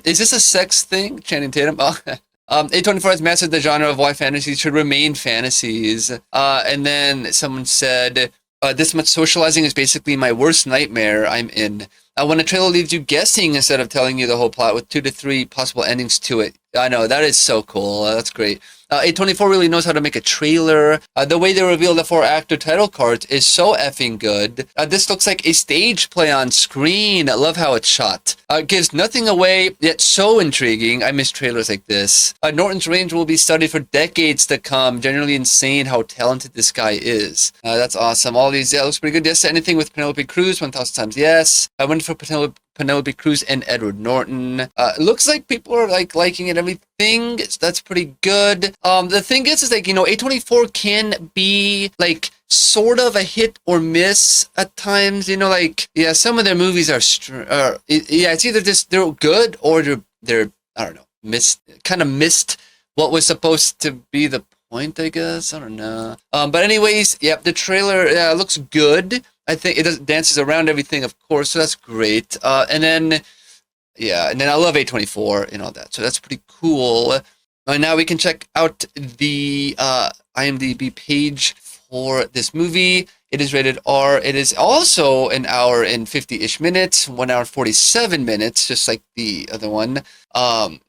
Is this a sex thing? Channing Tatum? A24 has mastered the genre of why fantasies should remain fantasies. And then someone said, this much socializing is basically my worst nightmare. I'm in. when a trailer leaves you guessing instead of telling you the whole plot with 2 to 3 possible endings to it. I know, that is so cool. That's great. A24 really knows how to make a trailer. The way they reveal the 4 actor title cards is so effing good. This looks like a stage play on screen. I love how it's shot. It gives nothing away, yet so intriguing. I miss trailers like this. Norton's range will be studied for decades to come. Generally insane how talented this guy is. That's awesome. All these, yeah, looks pretty good. Yes, anything with Penelope Cruz, 1,000 times yes. I went for Penelope Cruz and Edward Norton. It looks like people are like liking it, everything. That's pretty good. The thing is like, you know, A24 can be like sort of a hit or miss at times, you know, like, yeah, some of their movies are, yeah, it's either just they're good or they're I don't know, missed what was supposed to be the point, I guess. I don't know. But anyways, yeah, the trailer looks good. I think it dances around everything, of course, so that's great. And then I love A24 and all that, so that's pretty cool. And now we can check out the IMDb page for this movie. It is rated R. It is also an hour and 50-ish minutes, 1 hour 47 minutes, just like the other one,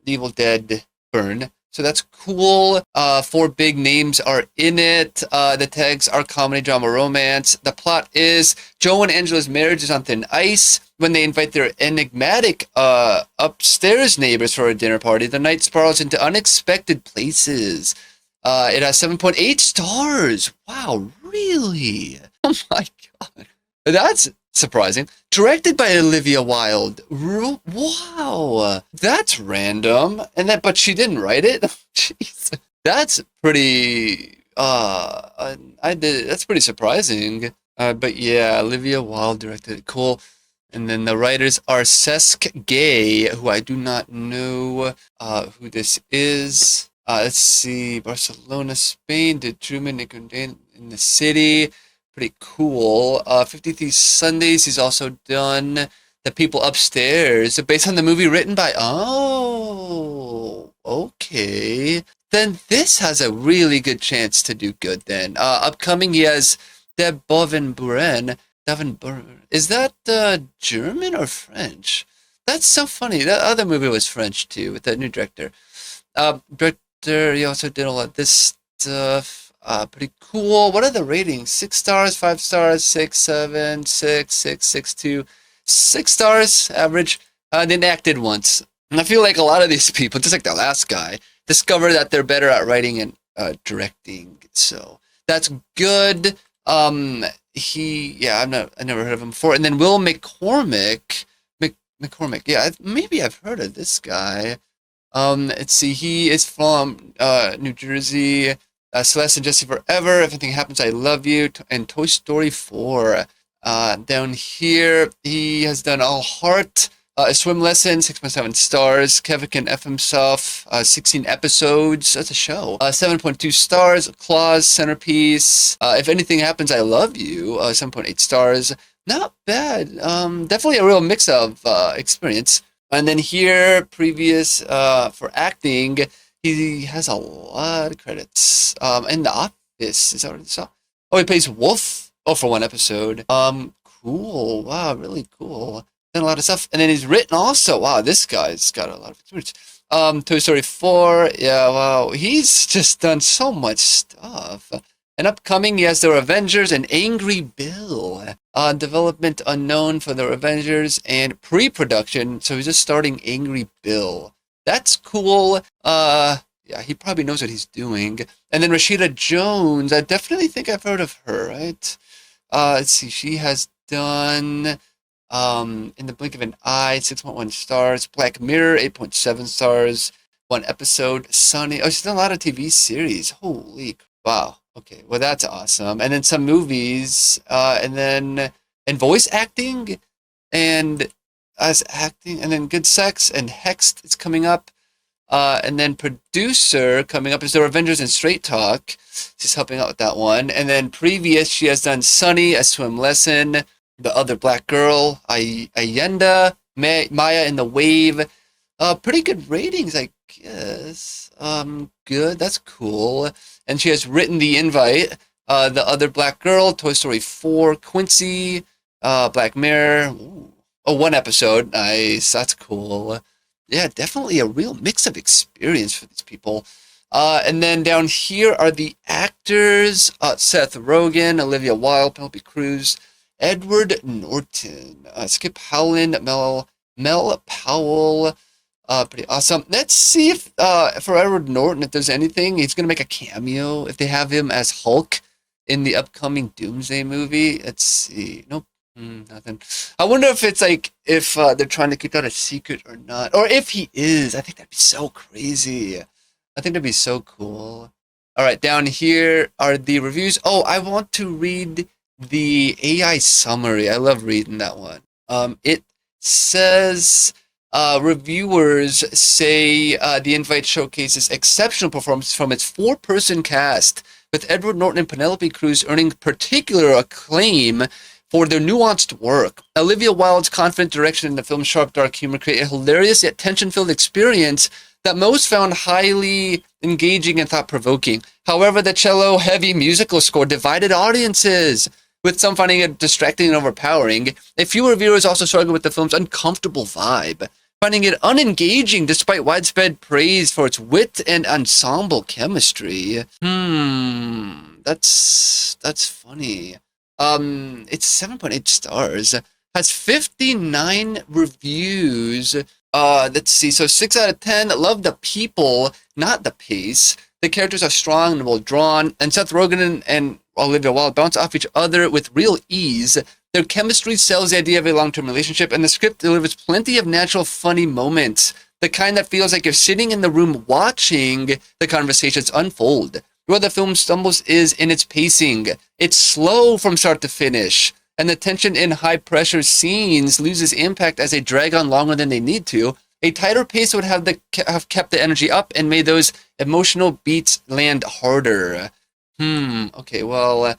Evil Dead Burn. So that's cool. 4 big names are in it. The tags are comedy, drama, romance. The plot is Joe and Angela's marriage is on thin ice when they invite their enigmatic upstairs neighbors for a dinner party. The night spirals into unexpected places. It has 7.8 stars. Wow, really? Oh my god. That's surprising. Directed by Olivia Wilde. Wow, that's random. But she didn't write it. Jeez, that's pretty. That's pretty surprising. But yeah, Olivia Wilde directed it. Cool. And then the writers are Cesc Gay, who I do not know who this is. Let's see, Barcelona, Spain. Did Truman in the City? Pretty cool. 53 Sundays. He's also done The People Upstairs, based on the movie written by. Oh, okay. Then this has a really good chance to do good. Then upcoming, he has Deb Boven-Buren. Is that German or French? That's so funny. That other movie was French too, with that new director. He also did a lot of this stuff. Pretty cool. What are the ratings? 6 stars, 5 stars, 6, 7, 6, 6, 6, 2, 6 stars average. Then acted once. And I feel like a lot of these people, just like the last guy, discover that they're better at writing and directing. So that's good. I've never heard of him before. And then Will McCormick. McCormick. Yeah, maybe I've heard of this guy. Let's see. He is from New Jersey. Celeste and Jesse Forever. Everything Happens, I Love You, and Toy Story 4. Down here, he has done All Heart, A Swim Lesson, 6.7 stars. Kevin Can F Himself, 16 episodes. That's a show. 7.2 stars. Claws, Centerpiece. If Anything Happens, I Love You, 7.8 stars. Not bad. Definitely a real mix of experience. And then here, previous for acting, he has a lot of credits. In The Office, is that what I saw? Oh, he plays Wolf. Oh, for 1 episode. Cool. Wow, really cool. Done a lot of stuff. And then he's written also. Wow, this guy's got a lot of experience. Toy Story 4. Yeah, wow. He's just done so much stuff. And upcoming, he has The Avengers and Angry Bill. Development unknown for The Avengers and pre-production. So he's just starting Angry Bill. That's cool. Yeah, he probably knows what he's doing. And then Rashida Jones. I definitely think I've heard of her, right? Let's see. She has done In the Blink of an Eye, 6.1 stars. Black Mirror, 8.7 stars. 1 episode. Sunny. Oh, she's done a lot of TV series. Holy wow. Okay, well that's awesome. And then some movies, and voice acting, and as acting, and then Good Sex and Hexed is coming up, and then producer coming up is The Avengers and Straight Talk. She's helping out with that one. And then previous, she has done Sunny, A Swim Lesson, The Other Black Girl, Allende, Maya and the Wave. Pretty good ratings, I guess. Good. That's cool. And she has written The Invite, The Other Black Girl, Toy Story 4, Quincy, Black Mirror. Ooh. Oh, one episode. Nice. That's cool. Yeah, definitely a real mix of experience for these people. And then down here are the actors. Seth Rogen, Olivia Wilde, Penelope Cruz, Edward Norton, Skip Howland, Mel Powell. Pretty awesome. Let's see if for Edward Norton, if there's anything, he's gonna make a cameo if they have him as Hulk in the upcoming Doomsday movie. Let's see. Nope. Nothing. I wonder if it's like if they're trying to keep that a secret or not, or if he is. I think that'd be so crazy. I think that'd be so cool. All right, down here are the reviews. Oh, I want to read the AI summary. I love reading that one. It says. Reviewers say the invite showcases exceptional performance from its 4-person cast, with Edward Norton and Penelope Cruz earning particular acclaim for their nuanced work. Olivia Wilde's confident direction in the film's sharp, dark humor create a hilarious yet tension-filled experience that most found highly engaging and thought-provoking. However, the cello-heavy musical score divided audiences, with some finding it distracting and overpowering. A few reviewers also struggled with the film's uncomfortable vibe, finding it unengaging despite widespread praise for its wit and ensemble chemistry. That's funny. It's 7.8 stars. Has 59 reviews. Let's see. So 6 out of 10. Love the people, not the pace. The characters are strong and well drawn, and Seth Rogen and Olivia Wilde bounce off each other with real ease. Their chemistry sells the idea of a long-term relationship, and the script delivers plenty of natural, funny moments, the kind that feels like you're sitting in the room watching the conversations unfold. Where the film stumbles is in its pacing. It's slow from start to finish, and the tension in high-pressure scenes loses impact as they drag on longer than they need to. A tighter pace would have kept the energy up and made those emotional beats land harder. Okay, well,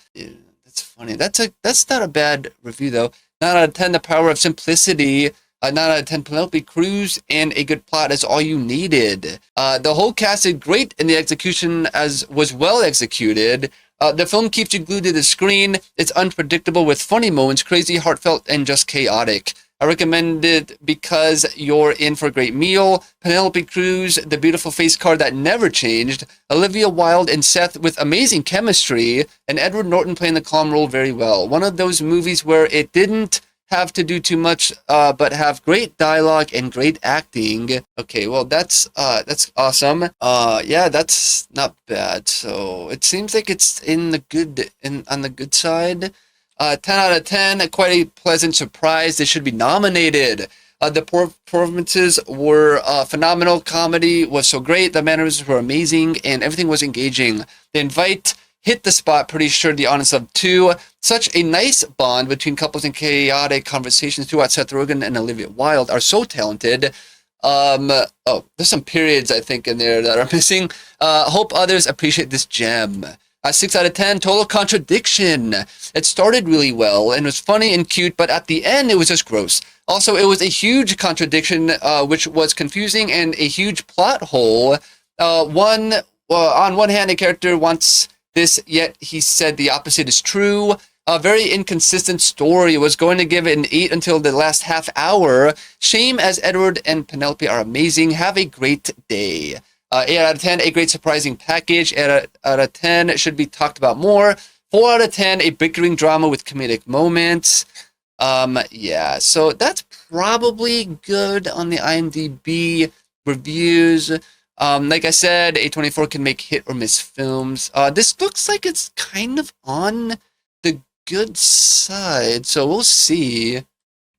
that's funny. That's not a bad review, though. 9 out of 10, The Power of Simplicity. 9 out of 10, Penelope Cruz, and a good plot is all you needed. The whole cast did great, and the execution was well executed. The film keeps you glued to the screen. It's unpredictable with funny moments, crazy, heartfelt, and just chaotic. I recommend it because you're in for a great meal. Penelope Cruz, the beautiful face card that never changed. Olivia Wilde and Seth with amazing chemistry. And Edward Norton playing the calm role very well. One of those movies where it didn't have to do too much, but have great dialogue and great acting. Okay, well, that's awesome. Yeah, that's not bad. So it seems like it's on the good side. 10 out of 10, quite a pleasant surprise. They should be nominated. The performances were phenomenal. Comedy was so great. The mannerisms were amazing, and everything was engaging. The invite hit the spot, pretty sure the audience of 2. Such a nice bond between couples and chaotic conversations throughout. Seth Rogen and Olivia Wilde are so talented. There's some periods, I think, in there that are missing. Hope others appreciate this gem. 6 out of 10, total contradiction. It started really well and was funny and cute, but at the end, it was just gross. Also, it was a huge contradiction, which was confusing and a huge plot hole. On one hand, a character wants this, yet he said the opposite is true. A very inconsistent story. Was going to give it an 8 until the last half hour. Shame, as Edward and Penelope are amazing. Have a great day. 8 out of 10, a great surprising package. 8 out of 10, should be talked about more. 4 out of 10, a bickering drama with comedic moments. Yeah, so that's probably good on the IMDb reviews. Like I said, A24 can make hit or miss films. This looks like it's kind of on the good side, so we'll see.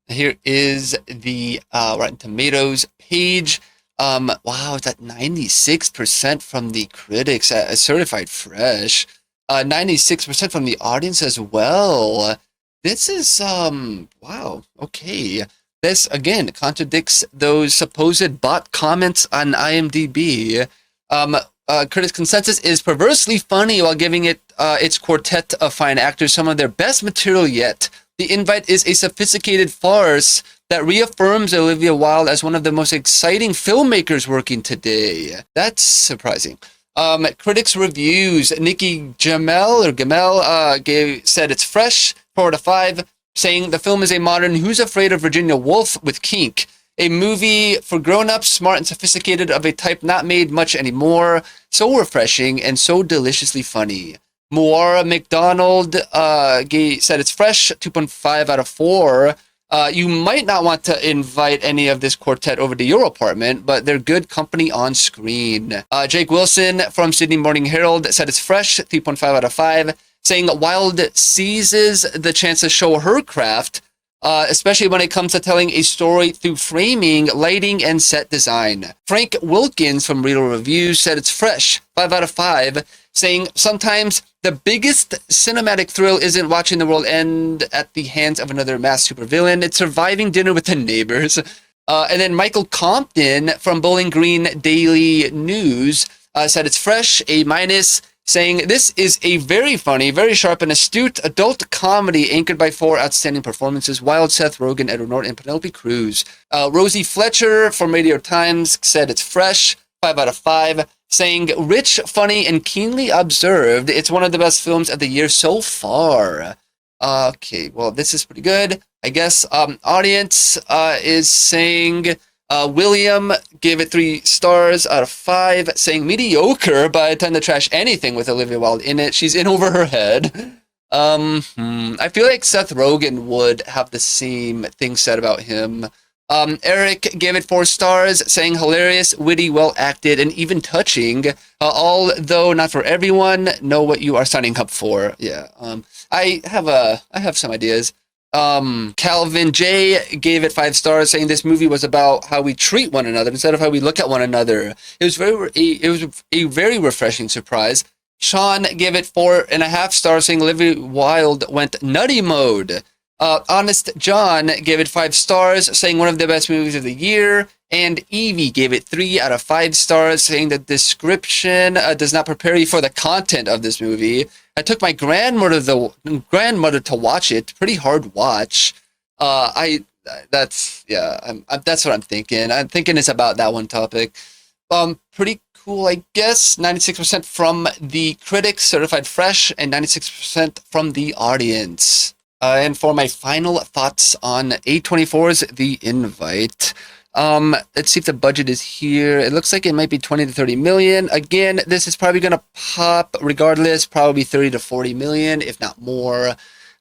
Here is the Rotten Tomatoes page. Wow, it's at 96% from the critics, certified fresh. 96% from the audience as well. This is, wow, okay. This, again, contradicts those supposed bot comments on IMDb. Critics' consensus is perversely funny while giving it its quartet of fine actors some of their best material yet. The Invite is a sophisticated farce that reaffirms Olivia Wilde as one of the most exciting filmmakers working today. That's surprising. Critics' reviews. Nikki Jamel said it's fresh, 4 out of 5. saying the film is a modern Who's Afraid of Virginia Woolf with kink. A movie for grown-ups, smart and sophisticated, of a type not made much anymore. So refreshing and so deliciously funny. Moara McDonald said it's fresh, 2.5 out of 4. You might not want to invite any of this quartet over to your apartment, but they're good company on screen. Jake Wilson from Sydney Morning Herald said it's fresh, 3.5 out of 5, saying Wild seizes the chance to show her craft, especially when it comes to telling a story through framing, lighting, and set design. Frank Wilkins from Real Reviews said it's fresh, 5 out of 5, saying sometimes the biggest cinematic thrill isn't watching the world end at the hands of another mass supervillain, it's surviving dinner with the neighbors. And then Michael Compton from Bowling Green Daily News said it's fresh, A-, saying this is a very funny, very sharp and astute adult comedy anchored by 4 outstanding performances: Wild, Seth Rogen, Edward Norton, and Penelope Cruz. Rosie Fletcher from Radio Times said it's fresh, 5 out of 5, saying rich, funny, and keenly observed. It's one of the best films of the year so far. Okay, well, this is pretty good. I guess audience is saying William gave it 3 stars out of 5, saying mediocre, but I tend to trash anything with Olivia Wilde in it. She's in over her head. I feel like Seth Rogen would have the same thing said about him. Eric gave it 4 stars, saying hilarious, witty, well acted, and even touching. Although not for everyone, know what you are signing up for. Yeah. I have some ideas. Calvin J gave it 5 stars, saying this movie was about how we treat one another instead of how we look at one another. It was a very refreshing surprise. Sean gave it 4.5 stars, saying Olivia Wilde went nutty mode. Honest John gave it 5 stars, saying one of the best movies of the year. And Evie gave it 3 out of 5 stars, saying the description does not prepare you for the content of this movie. I took my grandmother to watch it. Pretty hard watch. That's what I'm thinking. I'm thinking it's about that one topic. Pretty cool, I guess. 96% from the critics, certified fresh, and 96% from the audience. And for my final thoughts on A24's The Invite. Let's see if the budget is here. It looks like it might be 20 to 30 million. Again, this is probably going to pop regardless, probably 30 to 40 million, if not more.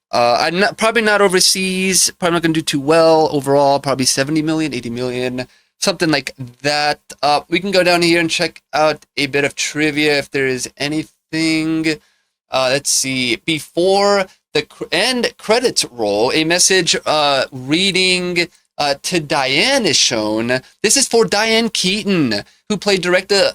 Probably not overseas, probably not going to do too well overall, probably 70 million, 80 million, something like that. We can go down here and check out a bit of trivia if there is anything. Let's see. Before the end credits roll, a message reading to Diane is shown. This is for Diane Keaton, who played director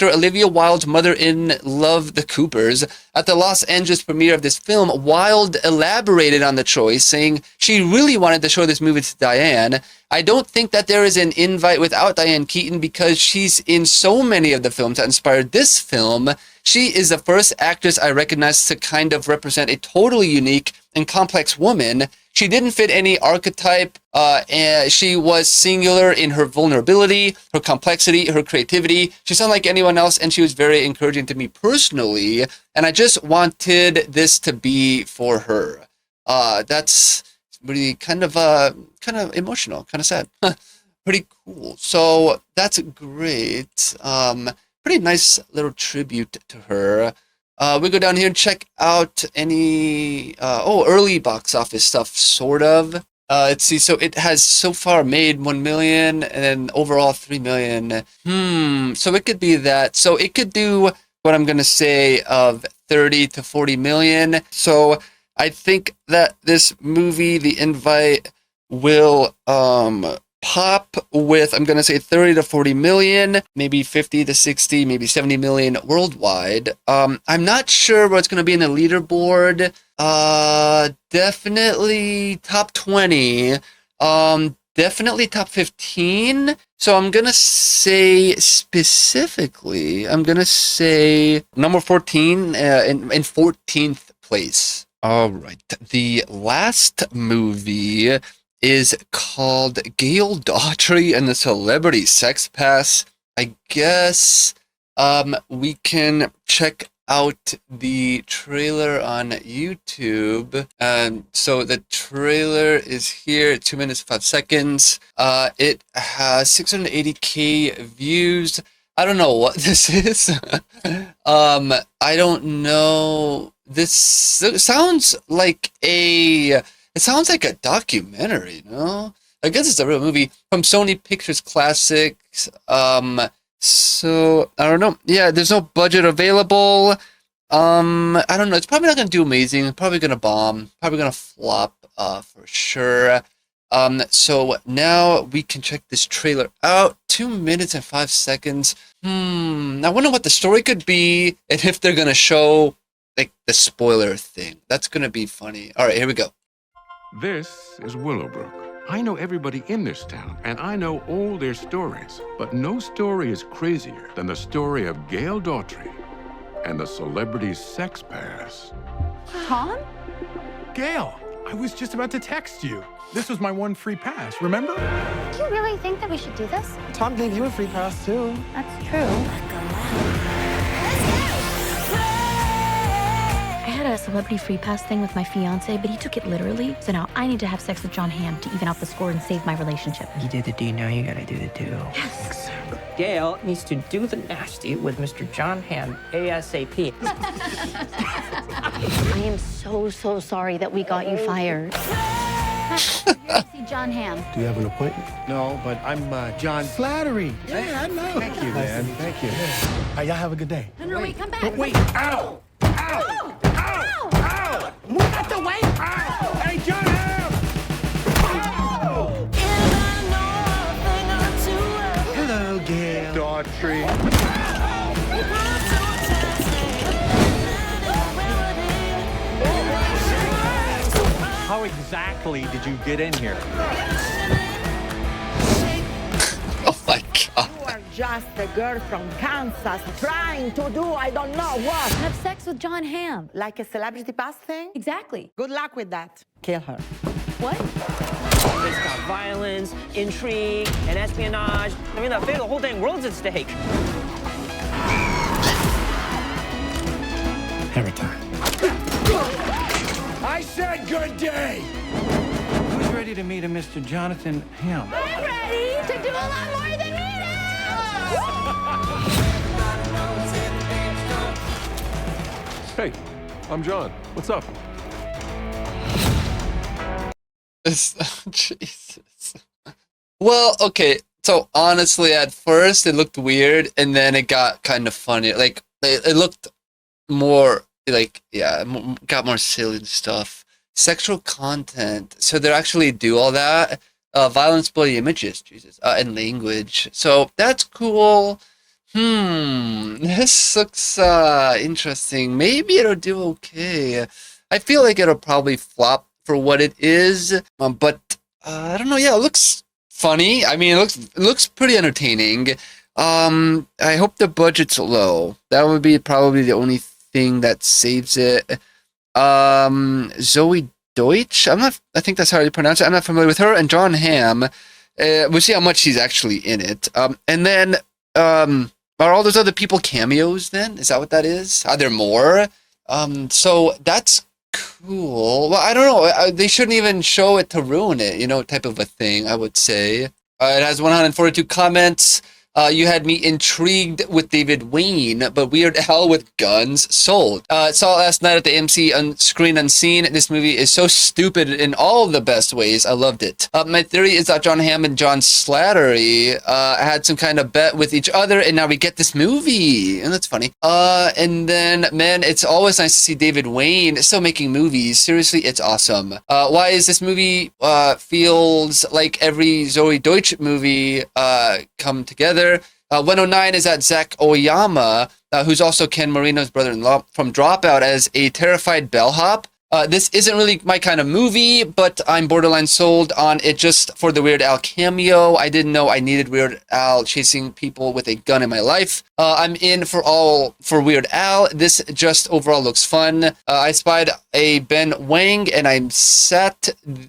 Olivia Wilde's mother in Love, the Coopers. At the Los Angeles premiere of this film, Wilde elaborated on the choice, saying she really wanted to show this movie to Diane. I don't think that there is an invite without Diane Keaton because she's in so many of the films that inspired this film. She is the first actress I recognize to kind of represent a totally unique and complex woman. She didn't fit any archetype, and she was singular in her vulnerability, her complexity, her creativity. She's unlike anyone else, and she was very encouraging to me personally, and I just wanted this to be for her. That's really kind of emotional, kind of sad. Pretty cool. So that's great. Pretty nice little tribute to her. We go down here and check out any early box office stuff, sort of. Let's see. So it has so far made 1 million and then overall 3 million. So it could be that. So it could do what I'm gonna say of 30 to 40 million. So I think that this movie, The Invite, will pop with, I'm going to say 30 to 40 million, maybe 50 to 60, maybe 70 million worldwide. I'm not sure what's going to be in the leaderboard. Definitely top 20. Definitely top 15. So I'm going to say specifically, I'm going to say number 14 in 14th place. All right. The last movie is called Gail Daughtry and the Celebrity Sex Pass. I guess we can check out the trailer on YouTube. So the trailer is here, 2 minutes 5 seconds. It has 680K views. I don't know what this is. I don't know. This sounds like a documentary, no? I guess it's a real movie from Sony Pictures Classics. So I don't know. Yeah, there's no budget available. I don't know. It's probably not gonna do amazing. Probably gonna bomb. Probably gonna flop. For sure. So now we can check this trailer out. 2 minutes and 5 seconds. I wonder what the story could be, and if they're gonna show like the spoiler thing. That's gonna be funny. All right, here we go. This is Willowbrook. I know everybody in this town, and I know all their stories. But no story is crazier than the story of Gail Daughtry and the celebrity's sex pass. Tom? Gail, I was just about to text you. This was my one free pass, remember? Do you really think that we should do this? Tom gave you a free pass, too. That's true. I had a celebrity free pass thing with my fiance, but he took it literally. So now I need to have sex with John Hamm to even out the score and save my relationship. You did the do, now you gotta do the do. Yes. Gail needs to do the nasty with Mr. John Hamm ASAP. I am so sorry that we got you fired. See John Hamm. Do you have an appointment? No, but I'm John Slattery. Yeah, I know. Thank you, man. Thank you. Y'all have a good day. No, wait, come back. Wait, ow! Ow! Ow! Ow! Move out the way! Ow! Hey, John Hamm! Hello, Gail. Daughtry. How exactly did you get in here? Oh my god. You are just a girl from Kansas trying to do I don't know what. Have sex with John Hamm. Like a celebrity pass thing? Exactly. Good luck with that. Kill her. What? It's got violence, intrigue, and espionage. I mean, the whole dang world's at stake. Every time. I said good day! Who's ready to meet a Mr. Jonathan Hamm? I'm ready to do a lot more than Hey, I'm John. What's up? Jesus. Well, okay. So honestly, at first it looked weird, and then it got kind of funny. Like it looked more like, yeah, got more silly stuff. Sexual content. So they actually do all that. Violence, bloody images, Jesus, and language. So that's cool. This looks interesting. Maybe it'll do okay. I feel like it'll probably flop for what it is. But I don't know. Yeah, it looks funny. I mean, it looks pretty entertaining. I hope the budget's low. That would be probably the only thing that saves it. Zoe Deutsch. I think that's how you pronounce it. I'm not familiar with her. And John Hamm. We'll see how much he's actually in it. And then, are all those other people cameos then? Is that what that is? Are there more? So that's cool. Well, I don't know. They shouldn't even show it to ruin it, type of a thing, I would say. It has 142 comments. You had me intrigued with David Wayne, but Weird Al with guns sold. Saw it last night at the MC Screen Unseen. This movie is so stupid in all the best ways. I loved it. My theory is that John Hamm and John Slattery had some kind of bet with each other, and now we get this movie. And that's funny. And then, man, it's always nice to see David Wayne still making movies. Seriously, it's awesome. Why is this movie feels like every Zoe Deutsch movie come together? 109 is at Zach Oyama, who's also Ken Marino's brother-in-law from Dropout, as a terrified bellhop. This isn't really my kind of movie, but I'm borderline sold on it just for the Weird Al cameo. I didn't know I needed Weird Al chasing people with a gun in my life. I'm in for Weird Al. This just overall looks fun. I spied a Ben Wang and I'm sad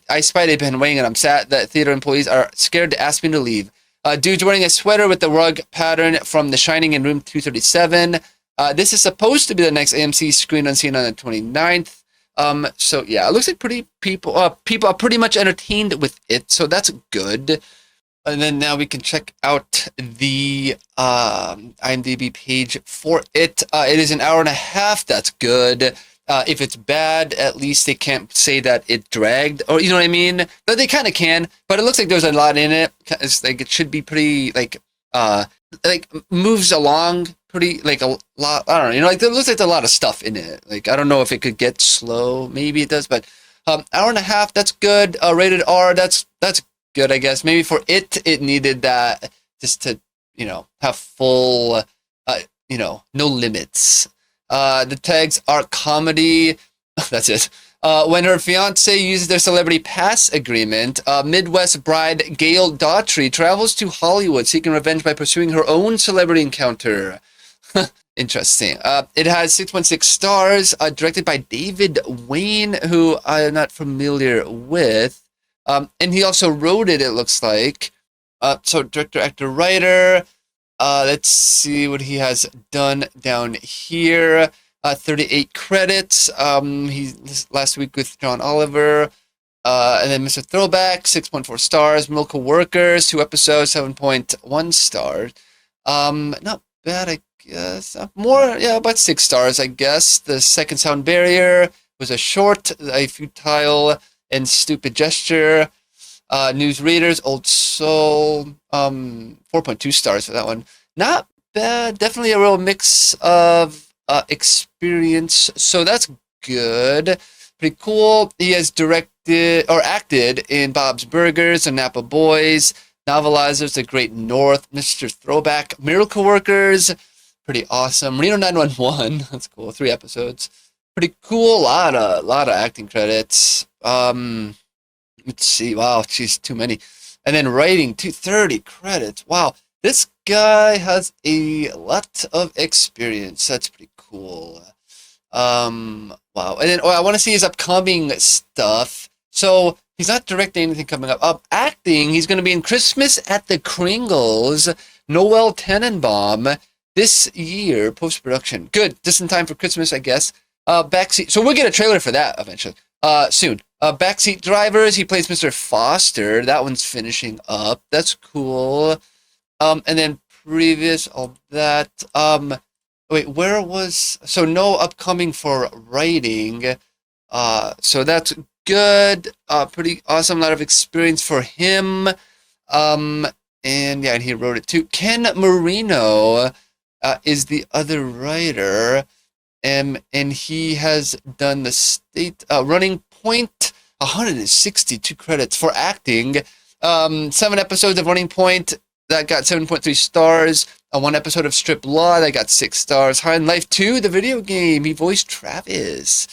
that theater employees are scared to ask me to leave. Dude's wearing a sweater with the rug pattern from The Shining in room 237. This is supposed to be the next AMC screen unseen on the 29th. So yeah, it looks like people are pretty much entertained with it, so that's good. And then now we can check out the IMDb page for it. It is an hour and a half. That's good. If it's bad, at least they can't say that it dragged, or you know what I mean. But they kind of can. But it looks like there's a lot in it. It's like it should be pretty like moves along pretty like a lot. I don't know. You know, like there looks like a lot of stuff in it. Like I don't know if it could get slow. Maybe it does. But hour and a half. That's good. Rated R. That's good, I guess. Maybe for it needed that just to, have full, no limits. The tags are comedy. That's it. When her fiance uses their celebrity pass agreement, Midwest bride Gail Daughtry travels to Hollywood seeking revenge by pursuing her own celebrity encounter. Interesting. It has 6.6 stars, directed by David Wayne, who I am not familiar with. And he also wrote it looks like. So director, actor, writer. Let's see what he has done down here. 38 credits. He's last week with John Oliver. And then Mr. Throwback, 6.4 stars. Miracle Workers, 2 episodes, 7.1 stars. Not bad, I guess. About 6 stars, I guess. The Second Sound Barrier was a short, a futile and stupid gesture. News Readers, Old Soul, 4.2 stars for that one. Not bad. Definitely a real mix of experience. So that's good. Pretty cool. He has directed or acted in Bob's Burgers and Napa Boys, Novelizers, The Great North, Mr. Throwback, Miracle Workers. Pretty awesome. Reno 911. That's cool. 3 episodes. Pretty cool. Lot of acting credits. Let's see. Wow, geez, too many. And then writing, 230 credits. Wow, this guy has a lot of experience. That's pretty cool. Wow. And then I want to see his upcoming stuff. So he's not directing anything coming up. Acting, he's going to be in Christmas at the Kringles, Noel Tenenbaum this year, post-production. Good, just in time for Christmas, I guess. Backseat. So we'll get a trailer for that eventually. Soon. Backseat Drivers. He plays Mr. Foster. That one's finishing up. That's cool. And then previous all that. Wait, where was? So no upcoming for writing. So that's good. Pretty awesome. A lot of experience for him. And yeah, and he wrote it too. Ken Marino is the other writer. And he has done the state Running Point, 162 credits for acting. 7 episodes of Running Point that got 7.3 stars. 1 episode of Strip Law that got 6 stars. High in Life 2, the video game. He voiced Travis.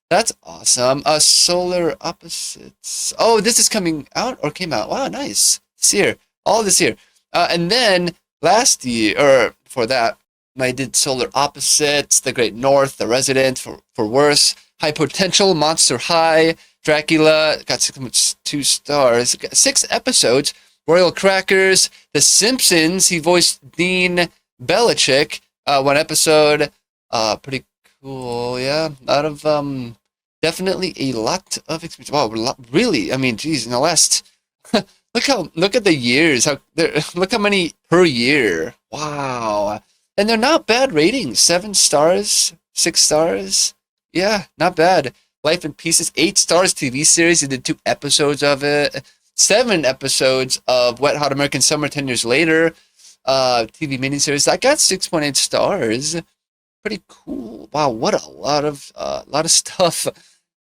That's awesome. Solar Opposites. Oh, this is coming out or came out. Wow, nice. This year. All this year. And then last year, or for that, I did Solar Opposites, The Great North, The Resident, for worse. High Potential, Monster High, Dracula, got 6.2 stars. Got 6 episodes. Royal Crackers, The Simpsons, he voiced Dean Belichick, 1 episode. Pretty cool, yeah. Definitely a lot of experience. Wow, really? I mean, geez, in the last, look at the years. Look how many per year. Wow. And they're not bad ratings. 7 stars, 6 stars. Yeah, not bad. Life in Pieces, 8 stars TV series. He did 2 episodes of it. 7 episodes of Wet Hot American Summer 10 years later. TV miniseries. I got 6.8 stars. Pretty cool. Wow, what a lot of stuff.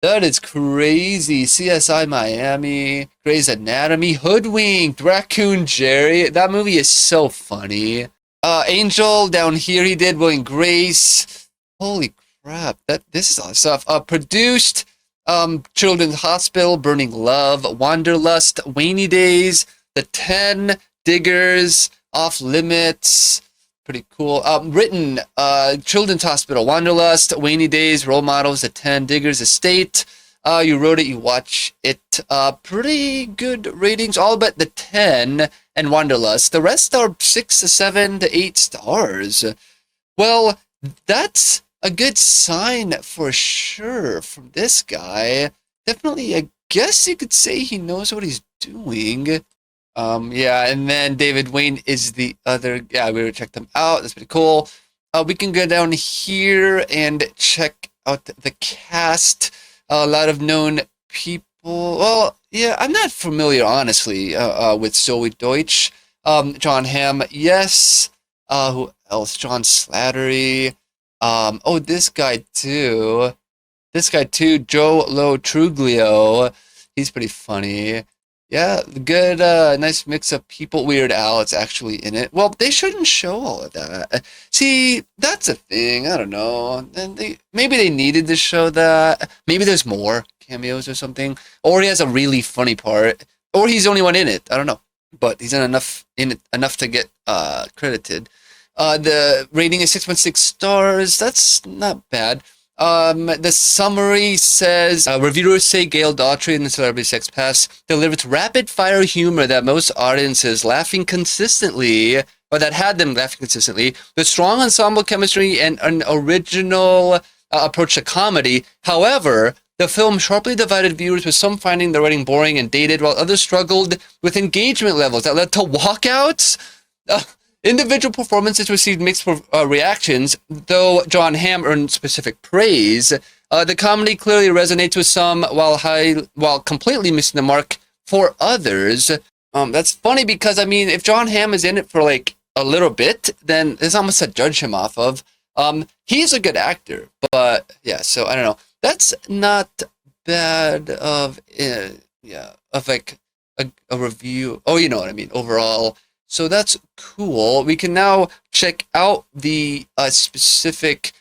That is crazy. CSI Miami, Grey's Anatomy, Hoodwinked, Raccoon Jerry. That movie is so funny. Angel down here he did Will and Grace. Holy crap! This is all stuff. Produced Children's Hospital, Burning Love, Wanderlust, Rainy Days, The 10, Diggers, Off Limits. Pretty cool. Written Children's Hospital, Wanderlust, Rainy Days, Role Models, The 10, Diggers, Estate. You wrote it, you watch it. Pretty good ratings, all but The 10 and Wanderlust. The rest are 6 to 7 to 8 stars. Well, that's a good sign for sure from this guy. Definitely, I guess you could say he knows what he's doing. Yeah, and then David Wayne is the other. Yeah, we already checked him out. That's pretty cool. We can go down here and check out the cast. A lot of known people. Well, yeah, I'm not familiar, honestly, with Zoe Deutsch. John Hamm, yes. Who else? John Slattery. Oh, this guy too. Joe Lo Truglio. He's pretty funny. Yeah, good, nice mix of people. Weird Al, it's actually in it. Well, they shouldn't show all of that. See, that's a thing. I don't know. And maybe they needed to show that. Maybe there's more cameos or something. Or he has a really funny part. Or he's the only one in it. I don't know. But he's in it enough to get credited. The rating is 6.6 stars. That's not bad. The summary says, reviewers say Gail Daughtry in the Celebrity Sex Pass delivers rapid-fire humor that most audiences laughing consistently, or that had them laughing consistently, with strong ensemble chemistry and an original approach to comedy. However, the film sharply divided viewers, with some finding the writing boring and dated, while others struggled with engagement levels that led to walkouts. Individual performances received mixed reactions, though John Hamm earned specific praise. The comedy clearly resonates with some, while completely missing the mark for others. That's funny because, I mean, if John Hamm is in it for like a little bit, then there's almost to judge him off of. He's a good actor, but yeah, so I don't know. That's not bad of like a review. Oh, you know what I mean, overall. So that's cool. We can now check out the specific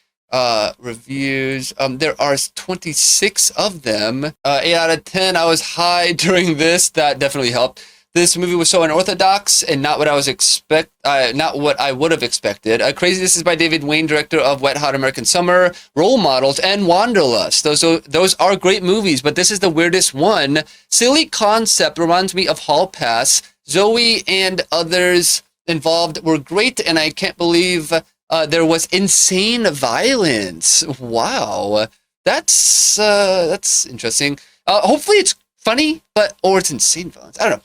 reviews. There are 26 of them. 8 out of 10. I was high during this. That definitely helped. This movie was so unorthodox and not what I would have expected. Crazy This is by David Wayne, director of Wet Hot American Summer, Role Models, and Wanderlust. Those are great movies, but this is the weirdest one. Silly concept, reminds me of Hall Pass. Zoe and others involved were great, and I can't believe there was insane violence. Wow, that's interesting. Hopefully it's funny, or it's insane violence. I don't know.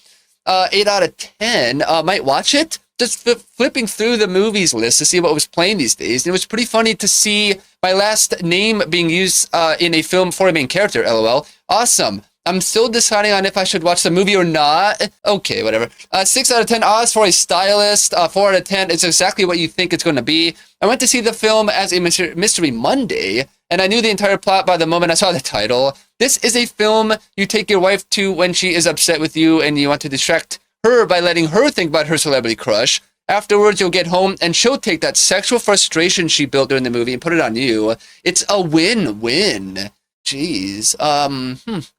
8 out of 10. Might watch it. Just flipping through the movies list to see what was playing these days. And it was pretty funny to see my last name being used in a film for a main character. LOL. Awesome. I'm still deciding on if I should watch the movie or not. Okay, whatever. 6 out of 10 Oz for a stylist. 4 out of 10. It's exactly what you think it's going to be. I went to see the film as a Mystery Monday, and I knew the entire plot by the moment I saw the title. This is a film you take your wife to when she is upset with you and you want to distract her by letting her think about her celebrity crush. Afterwards, you'll get home and she'll take that sexual frustration she built during the movie and put it on you. It's a win-win. Jeez.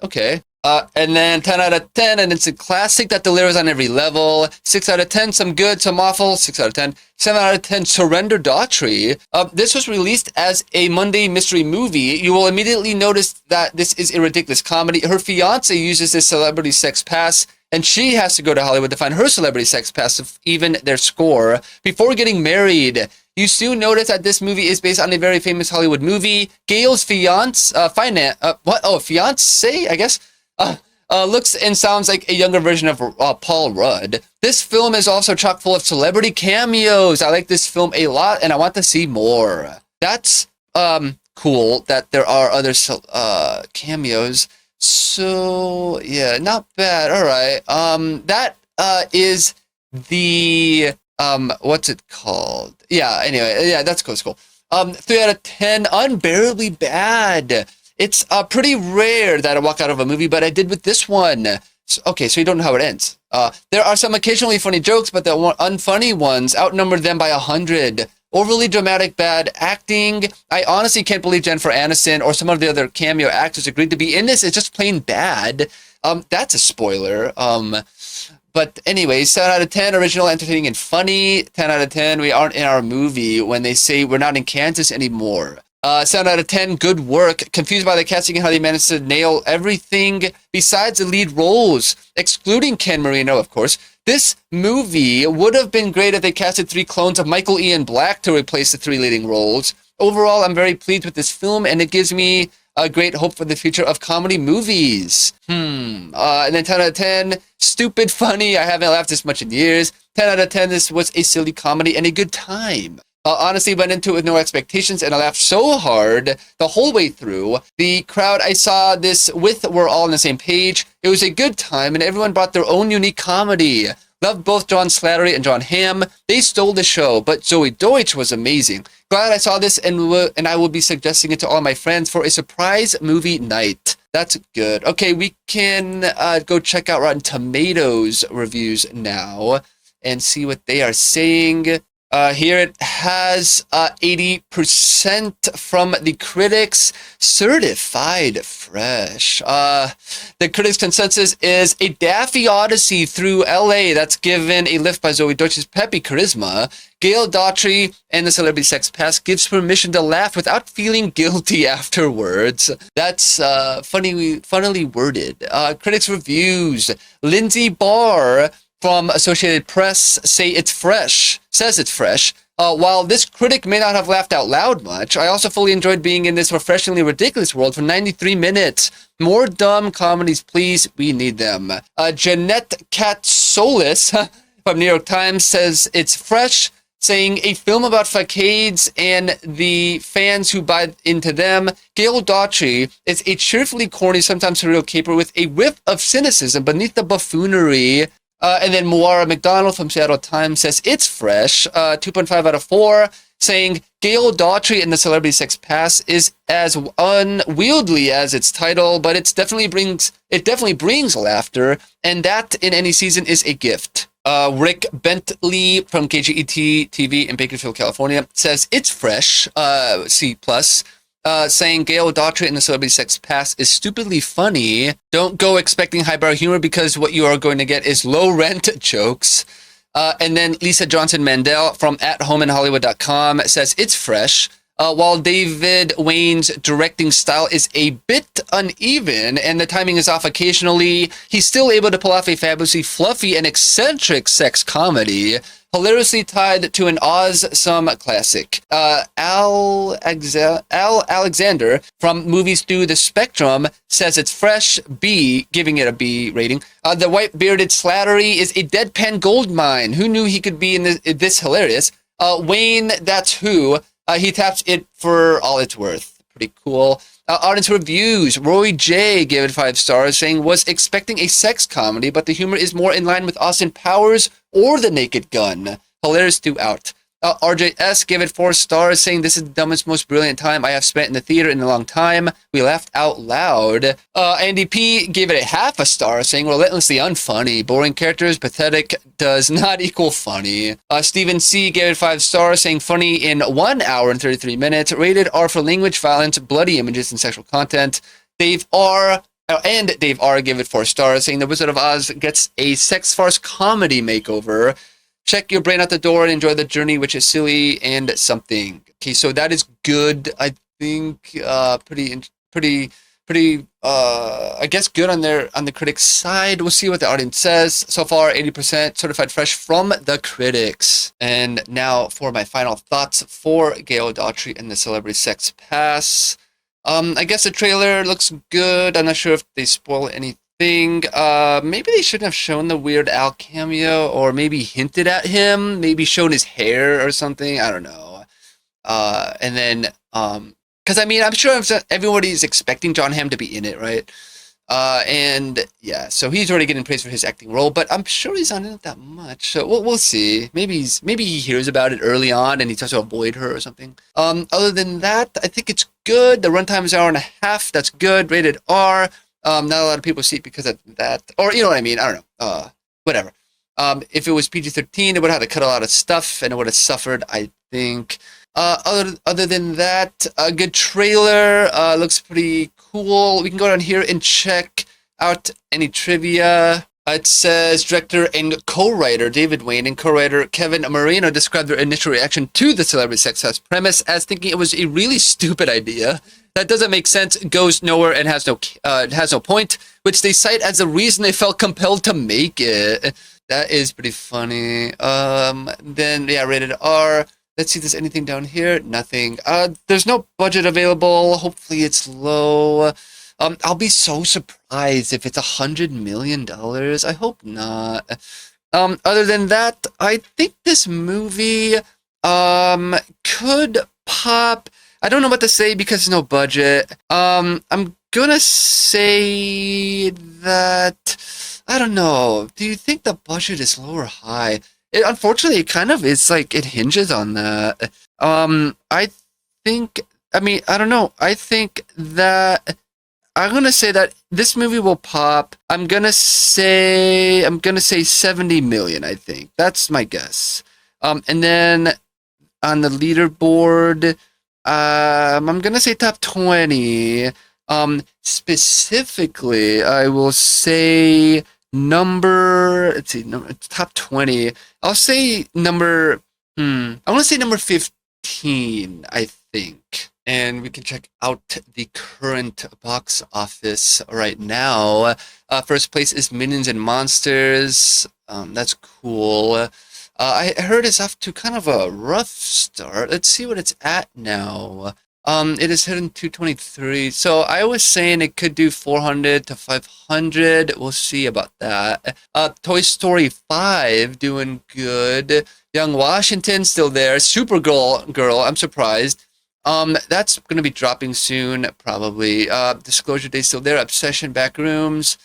Okay. And then 10 out of 10, and it's a classic that delivers on every level. 6 out of 10, some good, some awful. 6 out of 10. 7 out of 10, Surrender Daughtry. This was released as a Monday mystery movie. You will immediately notice that this is a ridiculous comedy. Her fiance uses this celebrity sex pass, and she has to go to Hollywood to find her celebrity sex pass to even their score before getting married. You soon notice that this movie is based on a very famous Hollywood movie. Gail's fiance, fiance, I guess, looks and sounds like a younger version of Paul Rudd. This film is also chock full of celebrity cameos. I like this film a lot, and I want to see more. That's cool that there are other cameos. So yeah, not bad. All right. That is the what's it called? Yeah. Anyway, yeah, that's cool. It's cool. 3 out of 10. Unbearably bad. It's pretty rare that I walk out of a movie, but I did with this one. Okay, so you don't know how it ends. There are some occasionally funny jokes, but the unfunny ones outnumber them by 100. Overly dramatic bad acting. I honestly can't believe Jennifer Aniston or some of the other cameo actors agreed to be in this. It's just plain bad. That's a spoiler. But anyways, 7 out of 10, original, entertaining, and funny. 10 out of 10, we aren't in our movie when they say we're not in Kansas anymore. 7 out of 10, good work. Confused by the casting and how they managed to nail everything besides the lead roles, excluding Ken Marino, of course. This movie would have been great if they casted 3 clones of Michael Ian Black to replace the 3 leading roles. Overall, I'm very pleased with this film, and it gives me a great hope for the future of comedy movies. And then 10 out of 10, stupid funny. I haven't laughed this much in years. 10 out of 10, this was a silly comedy and a good time. Honestly, went into it with no expectations, and I laughed so hard the whole way through. The crowd I saw this with were all on the same page. It was a good time, and everyone brought their own unique comedy. Loved both John Slattery and John Hamm. They stole the show, but Zoe Deutsch was amazing. Glad I saw this, and I will be suggesting it to all my friends for a surprise movie night. That's good. Okay, we can go check out Rotten Tomatoes reviews now and see what they are saying. Here it has 80% from the critics, certified fresh. The critics' consensus is a daffy odyssey through LA that's given a lift by Zoe Deutsch's peppy charisma. Gail Daughtry and the Celebrity Sex Pass gives permission to laugh without feeling guilty afterwards. That's funnily worded. Critics' reviews. Lindsay Barr from Associated Press says it's fresh. While this critic may not have laughed out loud much, I also fully enjoyed being in this refreshingly ridiculous world for 93 minutes. More dumb comedies, please. We need them. Jeanette Katsolis from New York Times says it's fresh, saying a film about facades and the fans who buy into them. Gail Daughtry is a cheerfully corny, sometimes surreal caper with a whiff of cynicism beneath the buffoonery. And then Moara McDonald from Seattle Times says it's fresh, 2.5 out of 4, saying Gail Daughtry and the Celebrity Sex Pass is as unwieldy as its title, but it definitely brings laughter, and that in any season is a gift. Rick Bentley from KGET TV in Bakersfield, California says it's fresh, C+. Saying Gail Daughtry and the Celebrity Sex Pass is stupidly funny. Don't go expecting highbrow humor because what you are going to get is low rent jokes. And then Lisa Johnson Mandel from AtHomeInHollywood.com says it's fresh. While David Wayne's directing style is a bit uneven and the timing is off occasionally, he's still able to pull off a fabulously fluffy and eccentric sex comedy, hilariously tied to an awesome classic. Al Alexander from Movies Through the Spectrum says it's fresh, B, giving it a B rating. The white-bearded Slattery is a deadpan goldmine. Who knew he could be in this hilarious? Wayne, that's who. He taps it for all it's worth. Pretty cool. Audience reviews. Roy J gave it 5 stars, saying was expecting a sex comedy, but the humor is more in line with Austin Powers or The Naked Gun. Hilarious throughout. RJS gave it 4 stars, saying this is the dumbest, most brilliant time I have spent in the theater in a long time. We laughed out loud. Andy P gave it a half a star, saying relentlessly unfunny. Boring characters, pathetic, does not equal funny. Stephen C gave it 5 stars, saying funny in 1 hour and 33 minutes. Rated R for language, violence, bloody images, and sexual content. Dave R gave it 4 stars, saying The Wizard of Oz gets a sex farce comedy makeover. Check your brain out the door and enjoy the journey, which is silly and something. Okay, so that is good. I think pretty. I guess good on the critics' side. We'll see what the audience says. So far, 80% certified fresh from the critics. And now for my final thoughts for Gail Daughtry and the Celebrity Sex Pass. I guess the trailer looks good. I'm not sure if they spoil anything. Maybe they shouldn't have shown the Weird Al cameo, or maybe hinted at him, maybe shown his hair or something. I don't know. And then, because I mean, I'm sure everybody's expecting John Hamm to be in it, right? And yeah, so he's already getting praised for his acting role, but I'm sure he's not in it that much. So we'll see. Maybe he hears about it early on and he tries to avoid her or something. Other than that, I think it's good. The runtime is 1.5 hours. That's good. Rated R. Not a lot of people see it because of that, or you know what I mean. I don't know. Whatever. If it was PG-13, it would have had to cut a lot of stuff, and it would have suffered, I think. Other than that, a good trailer. Looks pretty cool. We can go down here and check out any trivia. It says director and co-writer David Wayne and co-writer Kevin Marino described their initial reaction to the Celebrity Sex Pass premise as thinking it was a really stupid idea that doesn't make sense, goes nowhere, and has no point, which they cite as the reason they felt compelled to make it. That is pretty funny. Then yeah, rated R. Let's see if there's anything down here. Nothing. There's no budget available. Hopefully it's low. I'll be so surprised if it's $100 million. I hope not. Other than that, I think this movie could pop. I don't know what to say because there's no budget. I'm gonna say that, I don't know. Do you think the budget is low or high? Unfortunately, it kind of is like it hinges on that. I don't know. I think that I'm gonna say that this movie will pop. I'm gonna say 70 million. I think that's my guess. And then on the leaderboard, I'm gonna say top 20. Specifically, I will say top 20. I'll say I want to say number 15, I think. And we can check out the current box office right now. First place is Minions and Monsters. That's cool. I heard it's off to kind of a rough start. Let's see what it's at now. It is hitting 223. So I was saying it could do 400 to 500. We'll see about that. Toy Story 5 doing good. Young Washington still there. Supergirl, I'm surprised. That's going to be dropping soon, probably. Disclosure Day still there. Obsession Backrooms.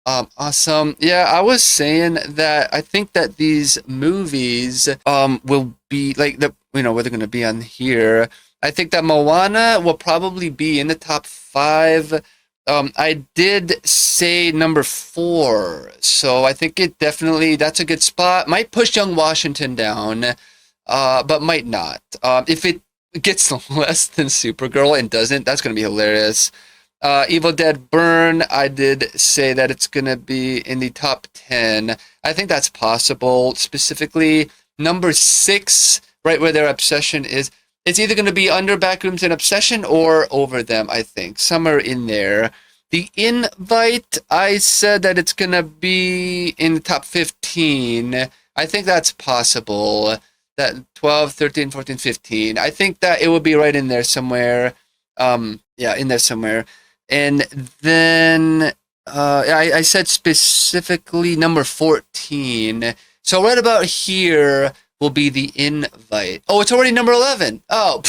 Awesome. Yeah, I was saying that I think that these movies will be like where they're going to be on here. I think that Moana will probably be in the top 5. I did say number 4, so I think that's a good spot. Might push Young Washington down, but might not. If it gets less than Supergirl and doesn't, that's going to be hilarious. Evil Dead Burn, I did say that it's going to be in the top 10. I think that's possible. Specifically, number 6, right where their obsession is. It's either going to be under Backrooms and Obsession or over them, I think. Somewhere in there. The Invite, I said that it's going to be in the top 15. I think that's possible. That 12, 13, 14, 15. I think that it will be right in there somewhere. In there somewhere. And then I said specifically number 14. So right about here will be The Invite. Oh, it's already number 11. Oh,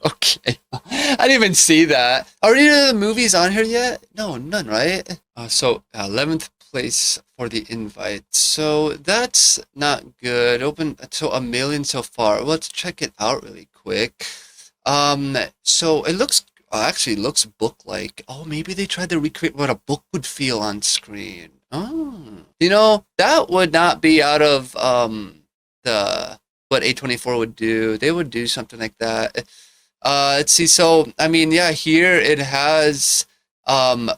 okay. I didn't even see that. Are any of the movies on here yet? No, none, right? So 11th place for The Invite. So that's not good. Open so 1 million so far. Let's check it out really quick. So it looks book-like. Oh, maybe they tried to recreate what a book would feel on screen. Oh, that would not be out of what A24 would do. They would do something like that. Let's see. So, here it has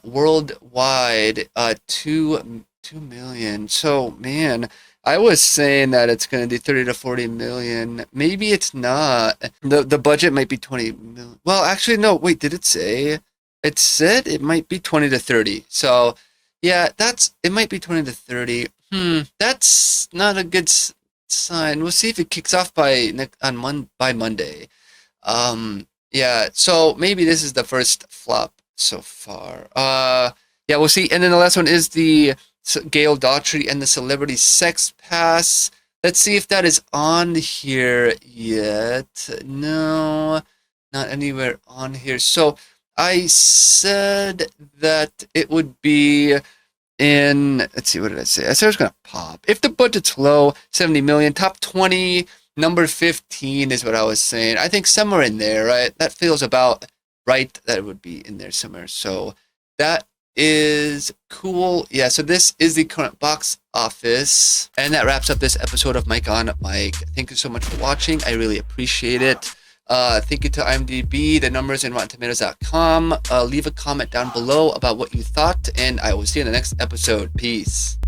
worldwide 2 million. So, man, I was saying that it's going to do 30 to 40 million. Maybe it's not. The budget might be 20 million. Well, actually, no. Wait, did it say? It said it might be 20 to 30. So, yeah, it might be 20 to 30. That's not a good sign. We'll see if it kicks off by Monday. So maybe this is the first flop so far. We'll see. And then the last one is the Gail Daughtry and the Celebrity Sex Pass. Let's see if that is on here yet. No, not anywhere on here. So I said that it would be let's see, what did I say? I said it was going to pop. If the budget's low, 70 million, top 20, number 15 is what I was saying. I think somewhere in there, right? That feels about right that it would be in there somewhere. So that is cool. Yeah, so this is the current box office. And that wraps up this episode of Mike on Mike. Thank you so much for watching. I really appreciate it. Thank you to iMDB, the numbers, and RottenTomatoes.com. Leave a comment down below about what you thought, and I will see you in the next episode. Peace.